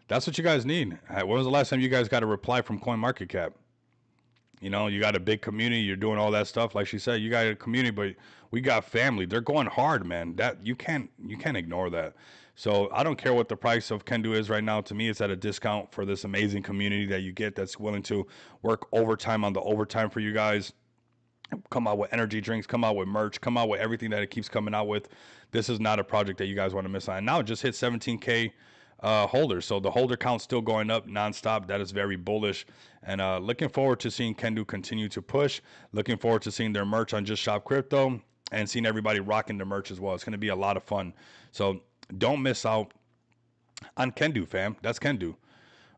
that's what you guys need. When was the last time you guys got a reply from CoinMarketCap? You know, you got a big community. You're doing all that stuff. Like she said, you got a community, but we got family. They're going hard, man. That you can't ignore that. So I don't care what the price of Kendu is right now. To me, it's at a discount for this amazing community that you get that's willing to work overtime on the overtime for you guys. Come out with energy drinks, come out with merch, come out with everything that it keeps coming out with. This is not a project that you guys want to miss on. And now it just hit 17K holders. So the holder count's still going up nonstop. That is very bullish. And looking forward to seeing Kendu continue to push. Looking forward to seeing their merch on Just Shop Crypto and seeing everybody rocking the merch as well. It's going to be a lot of fun. So don't miss out on Kendu, fam. That's Kendu.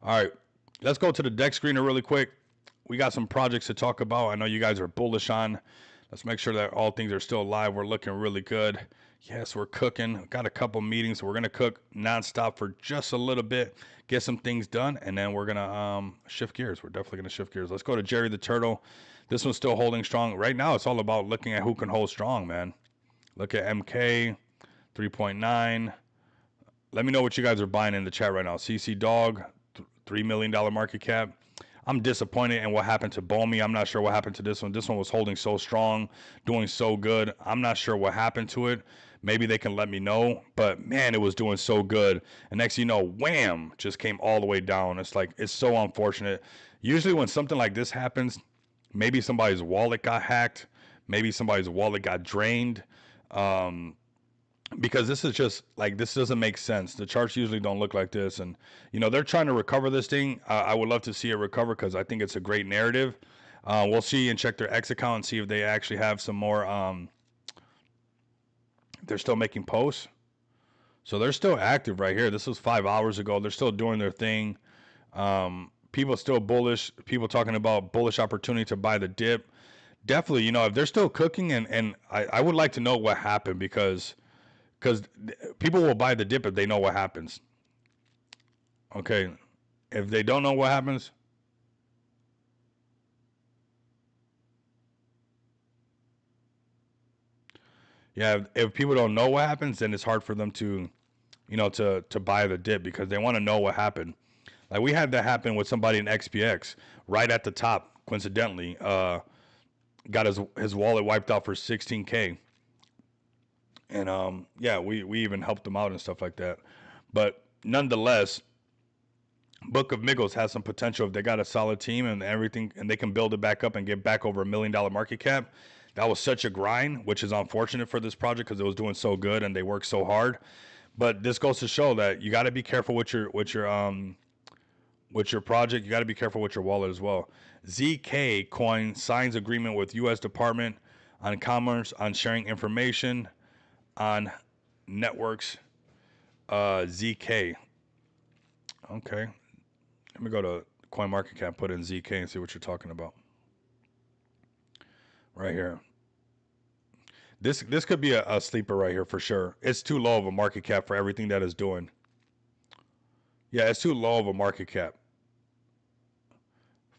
All right, let's go to the deck screener really quick. We got some projects to talk about. I know you guys are bullish on. Let's make sure that all things are still alive. We're looking really good. Yes, we're cooking. Got a couple meetings. So we're going to cook nonstop for just a little bit, get some things done, and then we're going to shift gears. We're definitely going to shift gears. Let's go to Jerry the Turtle. This one's still holding strong. Right now, it's all about looking at who can hold strong, man. Look at MK, 3.9. Let me know what you guys are buying in the chat right now. CC Dog, $3 million market cap. I'm disappointed in what happened to Bomi. I'm not sure what happened to this one. This one was holding so strong, doing so good. I'm not sure what happened to it. Maybe they can let me know. But, man, it was doing so good. And next you know, wham, just came all the way down. It's like, it's so unfortunate. Usually when something like this happens, maybe somebody's wallet got hacked. Maybe somebody's wallet got drained. Because this is just like, this doesn't make sense. The charts usually don't look like this. And, you know, they're trying to recover this thing. I would love to see it recover because I think it's a great narrative. We'll see and check their X account and see if they actually have some more. They're still making posts. So they're still active right here. This was 5 hours ago. They're still doing their thing. People still bullish. People talking about bullish opportunity to buy the dip. Definitely, you know, if they're still cooking and I would like to know what happened because people will buy the dip if they know what happens. Okay. If they don't know what happens, yeah, if people don't know what happens, then it's hard for them to, you know, to buy the dip because they want to know what happened. Like we had that happen with somebody in XPX right at the top, coincidentally, got his wallet wiped out for 16K. And yeah, we even helped them out and stuff like that. But nonetheless, Book of Miggles has some potential if they got a solid team and everything, and they can build it back up and get back over $1 million market cap. That was such a grind, which is unfortunate for this project because it was doing so good and they worked so hard. But this goes to show that you got to be careful with your project. You got to be careful with your wallet as well. ZK Coin signs agreement with U.S. Department on Commerce on sharing information on networks. ZK. Okay. Let me go to CoinMarketCap, put in ZK and see what you're talking about. Right here. This could be a sleeper right here for sure. It's too low of a market cap for everything that it's doing. Yeah, it's too low of a market cap.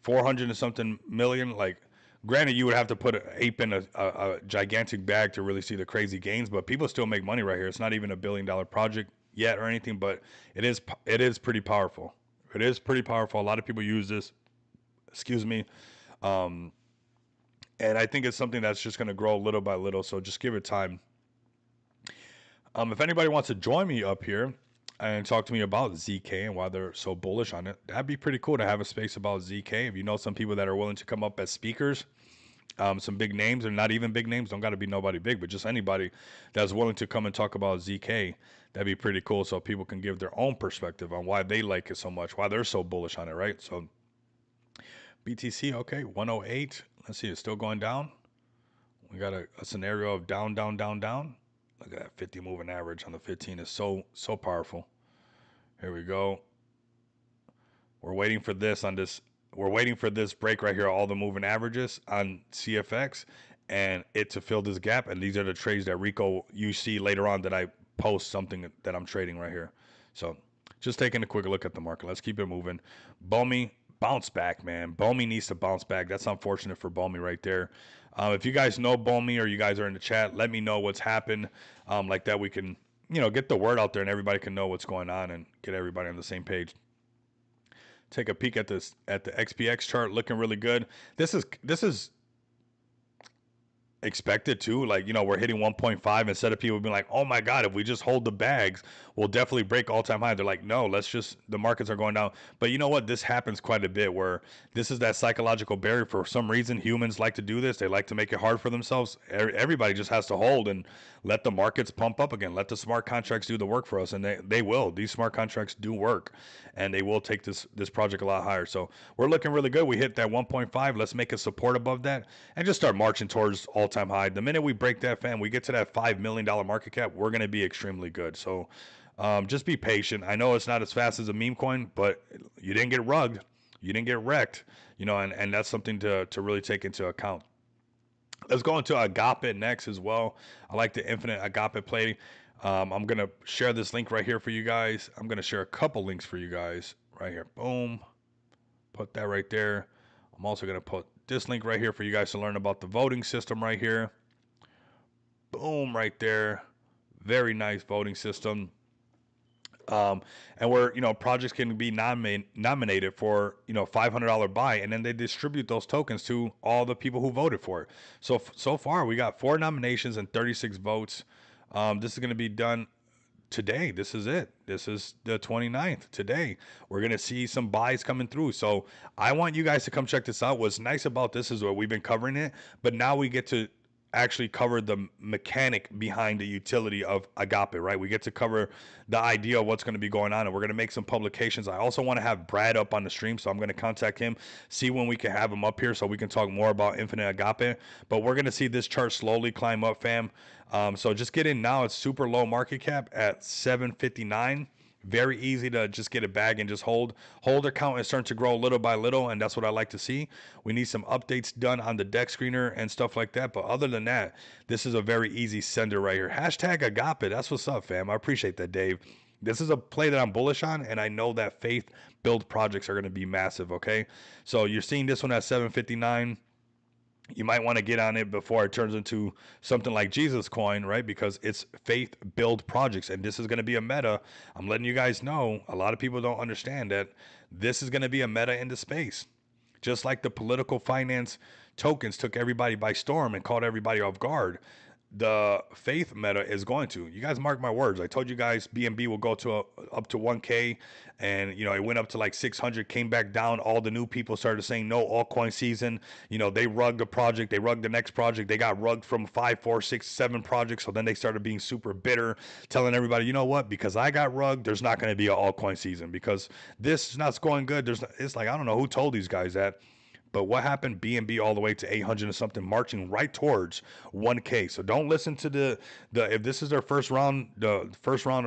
400 and something million. Like, granted, you would have to put an ape in a gigantic bag to really see the crazy gains, but people still make money right here. It's not even $1 billion project yet or anything, but it is pretty powerful. It is pretty powerful. A lot of people use this. Excuse me. And I think it's something that's just going to grow little by little. So just give it time. If anybody wants to join me up here and talk to me about ZK and why they're so bullish on it, that'd be pretty cool to have a space about ZK. If you know some people that are willing to come up as speakers, some big names, or not even big names, don't got to be nobody big, but just anybody that's willing to come and talk about ZK, that'd be pretty cool, so people can give their own perspective on why they like it so much, why they're so bullish on it, right? So BTC, okay, 108. Let's see, it's still going down. We got a scenario of down, down, down, down. Look at that 50 moving average on the 15 is so powerful. Here we go. We're waiting for this on this. We're waiting for this break right here, all the moving averages on CFX, and it to fill this gap. And these are the trades that Rico, you see later on that I post something that I'm trading right here. So just taking a quick look at the market. Let's keep it moving. Bomi, bounce back, man. Bomi needs to bounce back. That's unfortunate for Bomi right there. If you guys know Bomi or you guys are in the chat, let me know what's happened. Like that we can, get the word out there and everybody can know what's going on and get everybody on the same page. Take a peek at the XPX chart, looking really good. This is expected too. Like, we're hitting 1.5 instead of people being like, oh my God, if we just hold the bags, we'll definitely break all-time high. They're like, no, the markets are going down. But you know what? This happens quite a bit where this is that psychological barrier. For some reason, humans like to do this. They like to make it hard for themselves. Everybody just has to hold and let the markets pump up again. Let the smart contracts do the work for us. And they will. These smart contracts do work. And they will take this project a lot higher. So we're looking really good. We hit that 1.5. Let's make a support above that and just start marching towards all-time high. The minute we break that, fam, we get to that $5 million market cap, we're going to be extremely good. So just be patient. I know it's not as fast as a meme coin, but you didn't get rugged. You didn't get wrecked, and that's something to really take into account. Let's go into Agape next as well. I like the infinite Agape play. I'm going to share this link right here for you guys. I'm going to share a couple links for you guys right here. Boom. Put that right there. I'm also going to put this link right here for you guys to learn about the voting system right here. Boom, right there. Very nice voting system. And where, projects can be nominated for, $500 buy, and then they distribute those tokens to all the people who voted for it. So far, we got 4 nominations and 36 votes. This is going to be done today. This is it. This is the 29th. Today, we're going to see some buys coming through. So I want you guys to come check this out. What's nice about this is what we've been covering it, but now we get to actually cover the mechanic behind the utility of Agape, right? We get to cover the idea of what's going to be going on, and we're going to make some publications. I also want to have Brad up on the stream, so I'm going to contact him, see when we can have him up here so we can talk more about infinite Agape. But we're going to see this chart slowly climb up, fam. So just get in now. It's super low market cap at 759. Very easy to just get a bag and just hold. Holder count is starting to grow little by little, and that's what I like to see. We need some updates done on the deck screener and stuff like that. But other than that, this is a very easy sender right here. Hashtag Agape. That's what's up, fam. I appreciate that, Dave. This is a play that I'm bullish on, and I know that faith build projects are going to be massive, okay? So you're seeing this one at 759. You might want to get on it before it turns into something like Jesus coin, right? Because it's faith build projects, and this is going to be a meta. I'm letting you guys know, a lot of people don't understand that this is going to be a meta into space. Just like the political finance tokens took everybody by storm and caught everybody off guard, the faith meta is going to. You guys mark my words. I told you guys BNB will go to up to 1K, and it went up to like 600, came back down. All the new people started saying no altcoin season. They rugged the project, they rugged the next project. They got rugged from 5, 4, 6, 7 projects. So then they started being super bitter, telling everybody, you know what? Because I got rugged, there's not going to be an altcoin season because this is not going good. It's like I don't know who told these guys that. But what happened? BNB all the way to 800 and something, marching right towards 1K. So don't listen to the if this is their first round, the first round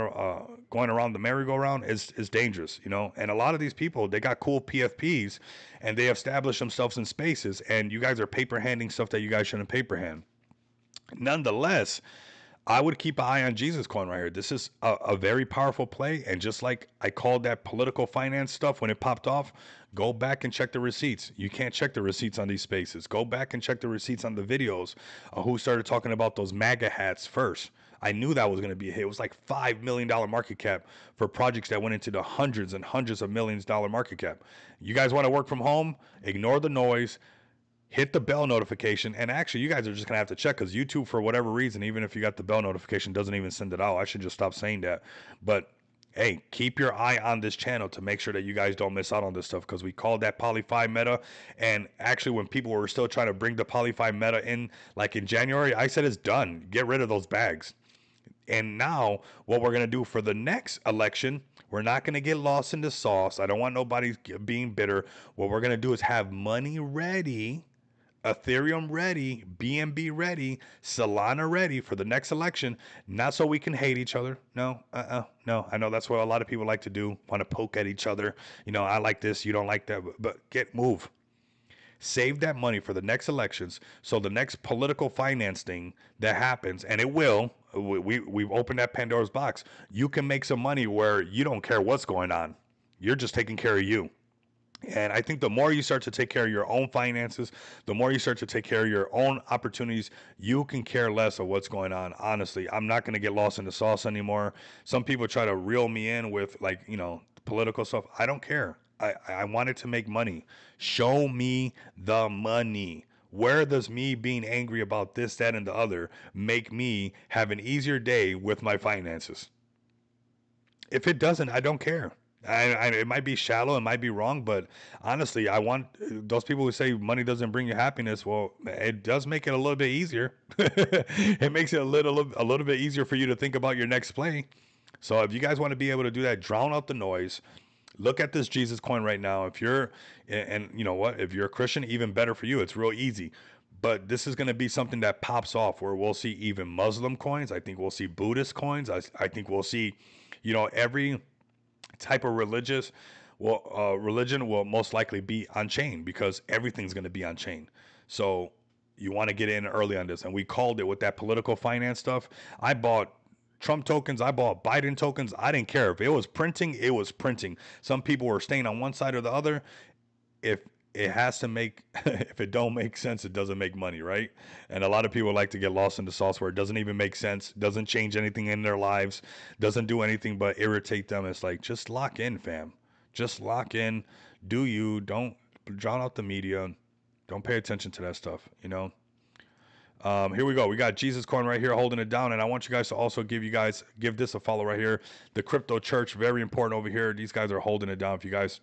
going around the merry-go-round is dangerous, And a lot of these people, they got cool PFPs, and they established themselves in spaces. And you guys are paper handing stuff that you guys shouldn't paper hand. Nonetheless, I would keep an eye on Jesus coin right here. This is a very powerful play. And just like I called that political finance stuff when it popped off, go back and check the receipts. You can't check the receipts on these spaces. Go back and check the receipts on the videos who started talking about those MAGA hats first. I knew that was going to be a hit. It was like $5 million market cap for projects that went into the hundreds and hundreds of millions dollar market cap. You guys want to work from home? Ignore the noise. Hit the bell notification. And actually, you guys are just going to have to check because YouTube, for whatever reason, even if you got the bell notification, doesn't even send it out. I should just stop saying that. But hey, keep your eye on this channel to make sure that you guys don't miss out on this stuff, because we called that Poly5 meta. And actually, when people were still trying to bring the Poly5 meta in, like in January, I said it's done. Get rid of those bags. And now what we're going to do for the next election, we're not going to get lost in the sauce. I don't want nobody being bitter. What we're going to do is have money ready, Ethereum ready, BNB ready, Solana ready for the next election. Not so we can hate each other. No. I know that's what a lot of people like to do. Want to poke at each other. You know, I like this, you don't like that. But move. Save that money for the next elections. So the next political finance thing that happens, and it will, we've opened that Pandora's box. You can make some money where you don't care what's going on. You're just taking care of you. And I think the more you start to take care of your own finances, the more you start to take care of your own opportunities, you can care less of what's going on. Honestly, I'm not going to get lost in the sauce anymore. Some people try to reel me in with, like, you know, political stuff. I don't care. I wanted to make money. Show me the money. Where does me being angry about this, that, and the other make me have an easier day with my finances? If it doesn't, I don't care. It might be shallow, it might be wrong, but honestly, I want those people who say money doesn't bring you happiness. Well, it does make it a little bit easier. It makes it a little bit easier for you to think about your next play. So if you guys want to be able to do that, drown out the noise. Look at this Jesus coin right now. If you're, and you know what, if you're a Christian, even better for you. It's real easy. But this is going to be something that pops off where we'll see even Muslim coins. I think we'll see Buddhist coins. I think we'll see, you know, every type of religion will most likely be on chain, because everything's going to be on chain. So you want to get in early on this. And we called it with that political finance stuff. I bought Trump tokens, I bought Biden tokens. I didn't care. If it was printing, it was printing. Some people were staying on one side or the other. If it has to make, if it don't make sense, it doesn't make money, right? And a lot of people like to get lost in the sauce where it doesn't even make sense, doesn't change anything in their lives, doesn't do anything but irritate them. It's like, just lock in, fam. Just lock in. Do you. Don't drown out the media. Don't pay attention to that stuff, you know? Here we go. We got Jesus Coin right here holding it down. And I want you guys to also give this a follow right here. The Crypto Church, very important over here. These guys are holding it down. If you guys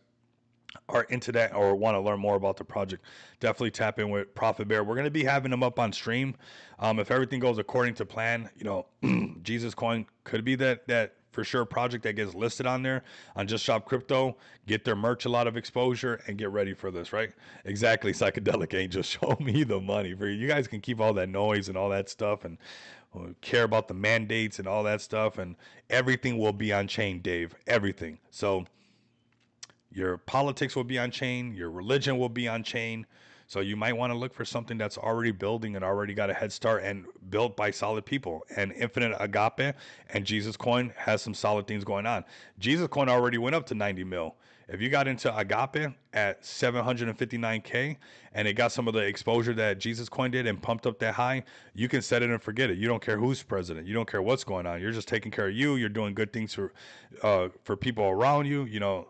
are into that or want to learn more about the project, definitely tap in with Prophet Bear. We're going to be having them up on stream. If everything goes according to plan, you know, Jesus Coin could be that for sure project that gets listed on there on Just Shop Crypto. Get their merch a lot of exposure and get ready for this, right? Exactly. Psychedelic Angel, show me the money. For you guys can keep all that noise and all that stuff and care about the mandates and all that stuff, and everything will be on chain, Dave. Everything. So your politics will be on chain, your religion will be on chain. So you might want to look for something that's already building and already got a head start and built by solid people. And Infinite Agape and Jesus Coin has some solid things going on. Jesus Coin already went up to 90 mil. If you got into Agape at 759K and it got some of the exposure that Jesus Coin did and pumped up that high, you can set it and forget it. You don't care who's president. You don't care what's going on. You're just taking care of you. You're doing good things for people around you. You know,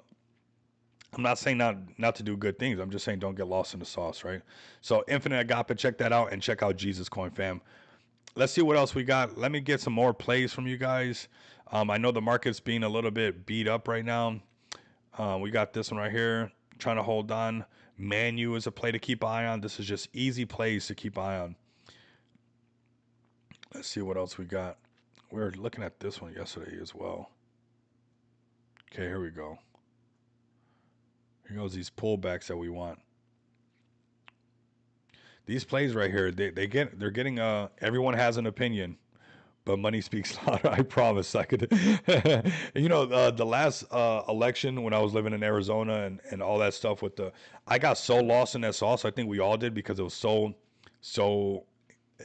I'm not saying not to do good things. I'm just saying don't get lost in the sauce, right? So Infinite Agape, check that out, and check out Jesus Coin, fam. Let's see what else we got. Let me get some more plays from you guys. I know the market's being a little bit beat up right now. We got this one right here, trying to hold on. Manu is a play to keep an eye on. This is just easy plays to keep an eye on. Let's see what else we got. We were looking at this one yesterday as well. Okay, here we go. Here goes these pullbacks that we want. These plays right here, they're getting everyone has an opinion, but money speaks louder. I promise. I could, you know, the last election when I was living in Arizona and all that stuff I got so lost in that sauce. I think we all did, because it was so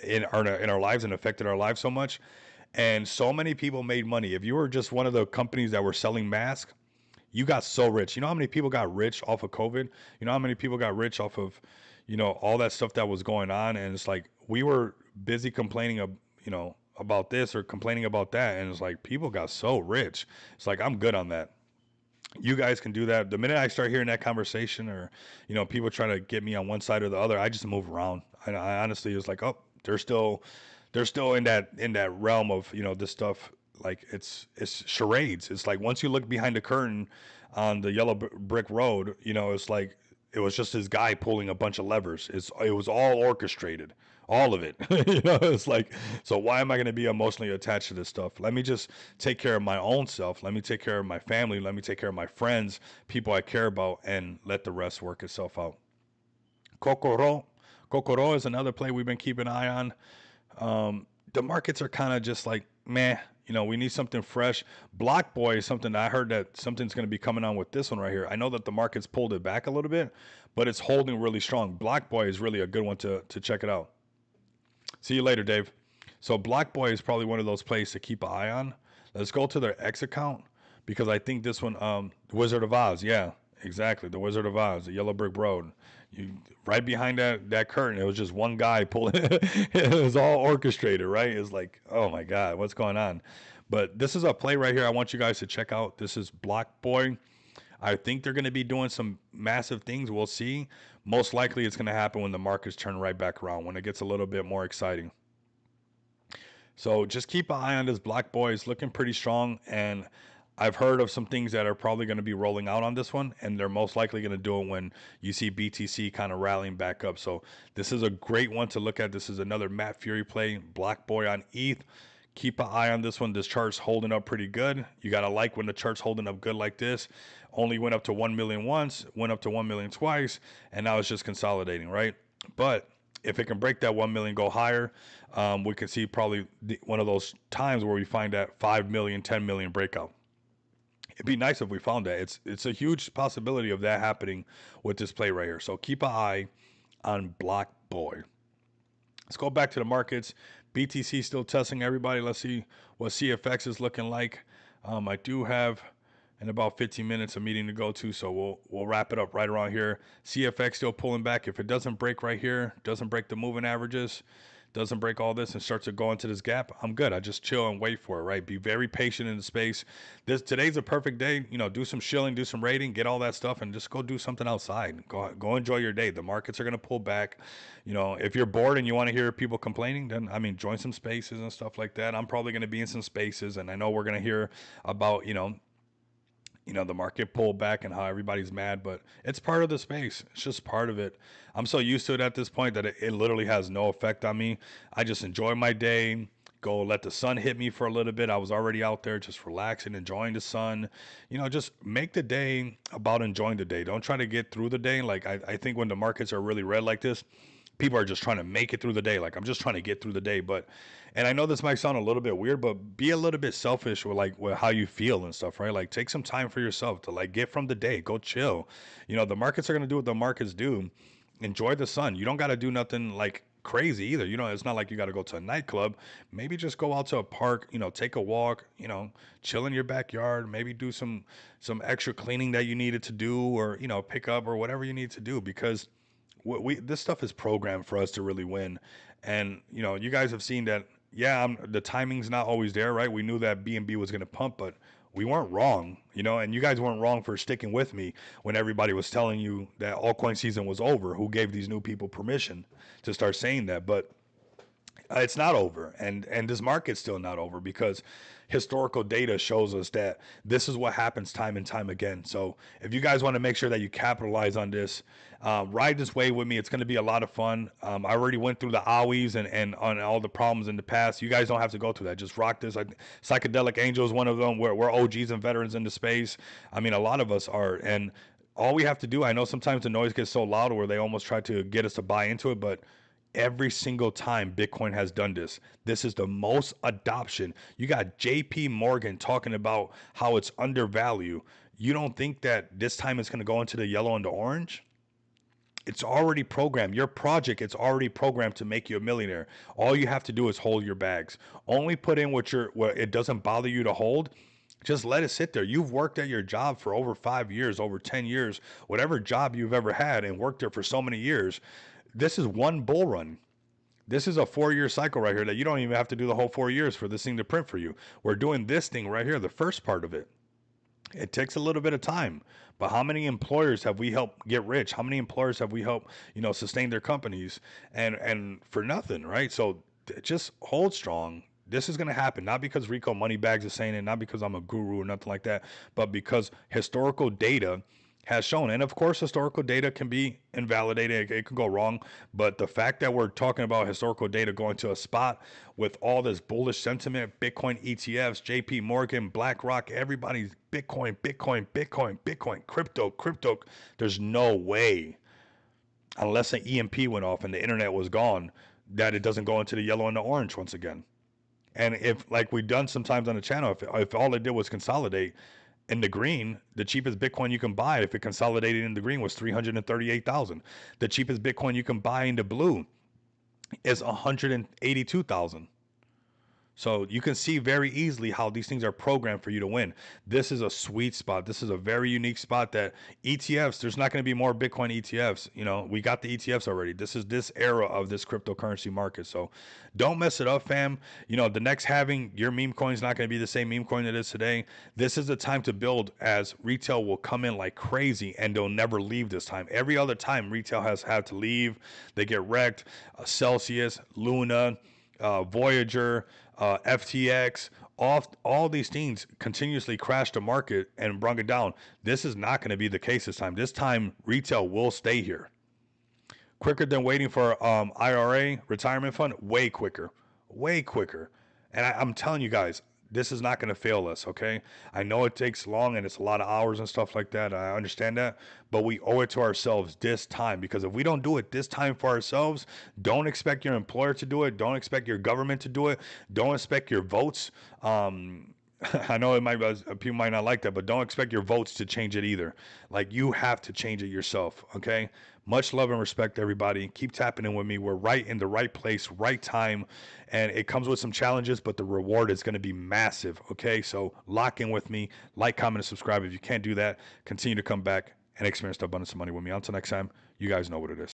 in our lives and affected our lives so much, and so many people made money. If you were just one of the companies that were selling masks, you got so rich. You know how many people got rich off of COVID? You know how many people got rich off of, you know, all that stuff that was going on? And it's like, we were busy complaining of, you know, about this or complaining about that, and it's like people got so rich. It's like I'm good on that. You guys can do that. The minute I start hearing that conversation, or people trying to get me on one side or the other, I just move around. I honestly was like, oh, they're still in that realm of this stuff. Like it's charades. It's like once you look behind the curtain on the yellow brick road, it's like it was just this guy pulling a bunch of levers. It was all orchestrated, all of it. It's like, so why am I going to be emotionally attached to this stuff? Let me just take care of my own self. Let me take care of my family. Let me take care of my friends, people I care about, and let the rest work itself out. Kokoro. Kokoro is another play we've been keeping an eye on. The markets are kind of just like, meh, we need something fresh. Blockboy is something that I heard that something's going to be coming on with this one right here. I know that the market's pulled it back a little bit, but it's holding really strong. Blockboy is really a good one to check it out. See you later, Dave. So Blockboy is probably one of those plays to keep an eye on. Let's go to their X account, because I think this one, Wizard of Oz. Yeah, exactly. The Wizard of Oz, the Yellow Brick Road. Right behind that curtain, it was just one guy pulling. It was all orchestrated, right? It's like, oh my God, what's going on? But this is a play right here I want you guys to check out. This is Blockboy. I think they're going to be doing some massive things. We'll see. Most likely it's going to happen when the markets turn right back around, when it gets a little bit more exciting. So just keep an eye on this Blockboy. It's looking pretty strong, and I've heard of some things that are probably going to be rolling out on this one, and they're most likely going to do it when you see BTC kind of rallying back up. So this is a great one to look at. This is another Matt Fury play, Blockboy on ETH. Keep an eye on this one. This chart's holding up pretty good. You got to like when the chart's holding up good like this. Only went up to 1 million once, went up to 1 million twice, and now it's just consolidating, right? But if it can break that 1 million, go higher, we can see probably one of those times where we find that 5 million, 10 million breakout. It'd be nice if we found that. It's a huge possibility of that happening with this play right here. So keep an eye on Blockboy. Let's go back to the markets. BTC still testing everybody. Let's see what CFX is looking like. I do have in about 15 minutes a meeting to go to, so we'll wrap it up right around here. CFX still pulling back. If it doesn't break right here, doesn't break the moving averages, doesn't break all this and starts to go into this gap, I'm good. I just chill and wait for it, right? Be very patient in the space. Today's a perfect day. Do some shilling, do some rating, get all that stuff, and just go do something outside. Go enjoy your day. The markets are going to pull back. If you're bored and you want to hear people complaining, then, join some spaces and stuff like that. I'm probably going to be in some spaces, and I know we're going to hear about, the market pulled back and how everybody's mad, but it's part of the space. It's just part of it. I'm so used to it at this point that it literally has no effect on me. I just enjoy my day, go let the sun hit me for a little bit. I was already out there just relaxing, enjoying the sun. Just make the day about enjoying the day. Don't try to get through the day. Like I think when the markets are really red like this, people are just trying to make it through the day. Like, I'm just trying to get through the day. And I know this might sound a little bit weird, but be a little bit selfish with how you feel and stuff, right? Like, take some time for yourself to get from the day, go chill. The markets are going to do what the markets do. Enjoy the sun. You don't got to do nothing crazy either. It's not like you got to go to a nightclub. Maybe just go out to a park, take a walk, chill in your backyard, maybe do some extra cleaning that you needed to do, or, pick up or whatever you need to do, because this stuff is programmed for us to really win. And you guys have seen that. Yeah, the timing's not always there, right? We knew that BNB was going to pump, but we weren't wrong, and you guys weren't wrong for sticking with me when everybody was telling you that altcoin season was over. Who gave these new people permission to start saying that? But it's not over, and this market's still not over, because historical data shows us that this is what happens time and time again. So if you guys want to make sure that you capitalize on this, ride this wave with me. It's going to be a lot of fun. I already went through the owies and on all the problems in the past. You guys don't have to go through that. Just rock this. Psychedelic Angel is one of them. We're OGs and veterans in the space. A lot of us are, and all we have to do, I know sometimes the noise gets so loud where they almost try to get us to buy into it, but every single time Bitcoin has done this, this is the most adoption. You got JP Morgan talking about how it's undervalued. You don't think that this time it's going to go into the yellow and the orange? It's already programmed. Your project, it's already programmed to make you a millionaire. All you have to do is hold your bags. Only put in what it doesn't bother you to hold. Just let it sit there. You've worked at your job for over 5 years, over 10 years, whatever job you've ever had, and worked there for so many years. This is one bull run. This is a 4-year cycle right here that you don't even have to do the whole 4 years for this thing to print for you. We're doing this thing right here, the first part of it. It takes a little bit of time, but how many employers have we helped get rich? How many employers have we helped, sustain their companies and for nothing, right? So just hold strong. This is going to happen, not because Rico Moneybags is saying it, not because I'm a guru or nothing like that, but because historical data has shown. And of course, historical data can be invalidated. It can go wrong. But the fact that we're talking about historical data going to a spot with all this bullish sentiment, Bitcoin ETFs, JP Morgan, BlackRock, everybody's Bitcoin, crypto. There's no way, unless an EMP went off and the internet was gone, that it doesn't go into the yellow and the orange once again. And if, like we've done sometimes on the channel, if all it did was consolidate in the green, the cheapest Bitcoin you can buy, if it consolidated in the green, was 338,000. The cheapest Bitcoin you can buy in the blue is 182,000. So you can see very easily how these things are programmed for you to win. This is a sweet spot. This is a very unique spot that ETFs, there's not going to be more Bitcoin ETFs. We got the ETFs already. This is this era of this cryptocurrency market. So don't mess it up, fam. The next halving, your meme coin is not going to be the same meme coin it is today. This is the time to build, as retail will come in like crazy and they'll never leave this time. Every other time retail has had to leave. They get wrecked. Celsius, Luna, Voyager, FTX, all these things continuously crashed the market and brought it down. This is not going to be the case this time. This time, retail will stay here. Quicker than waiting for IRA, retirement fund, way quicker. And I'm telling you guys, this is not going to fail us, okay? I know it takes long and it's a lot of hours and stuff like that. I understand that. But we owe it to ourselves this time, because if we don't do it this time for ourselves, don't expect your employer to do it. Don't expect your government to do it. Don't expect your votes. I know people might not like that, but don't expect your votes to change it either. Like, you have to change it yourself, okay? Much love and respect, everybody. Keep tapping in with me. We're right in the right place, right time, and it comes with some challenges, but the reward is going to be massive, okay? So lock in with me. Like, comment, and subscribe. If you can't do that, continue to come back and experience the abundance of money with me. Until next time, you guys know what it is.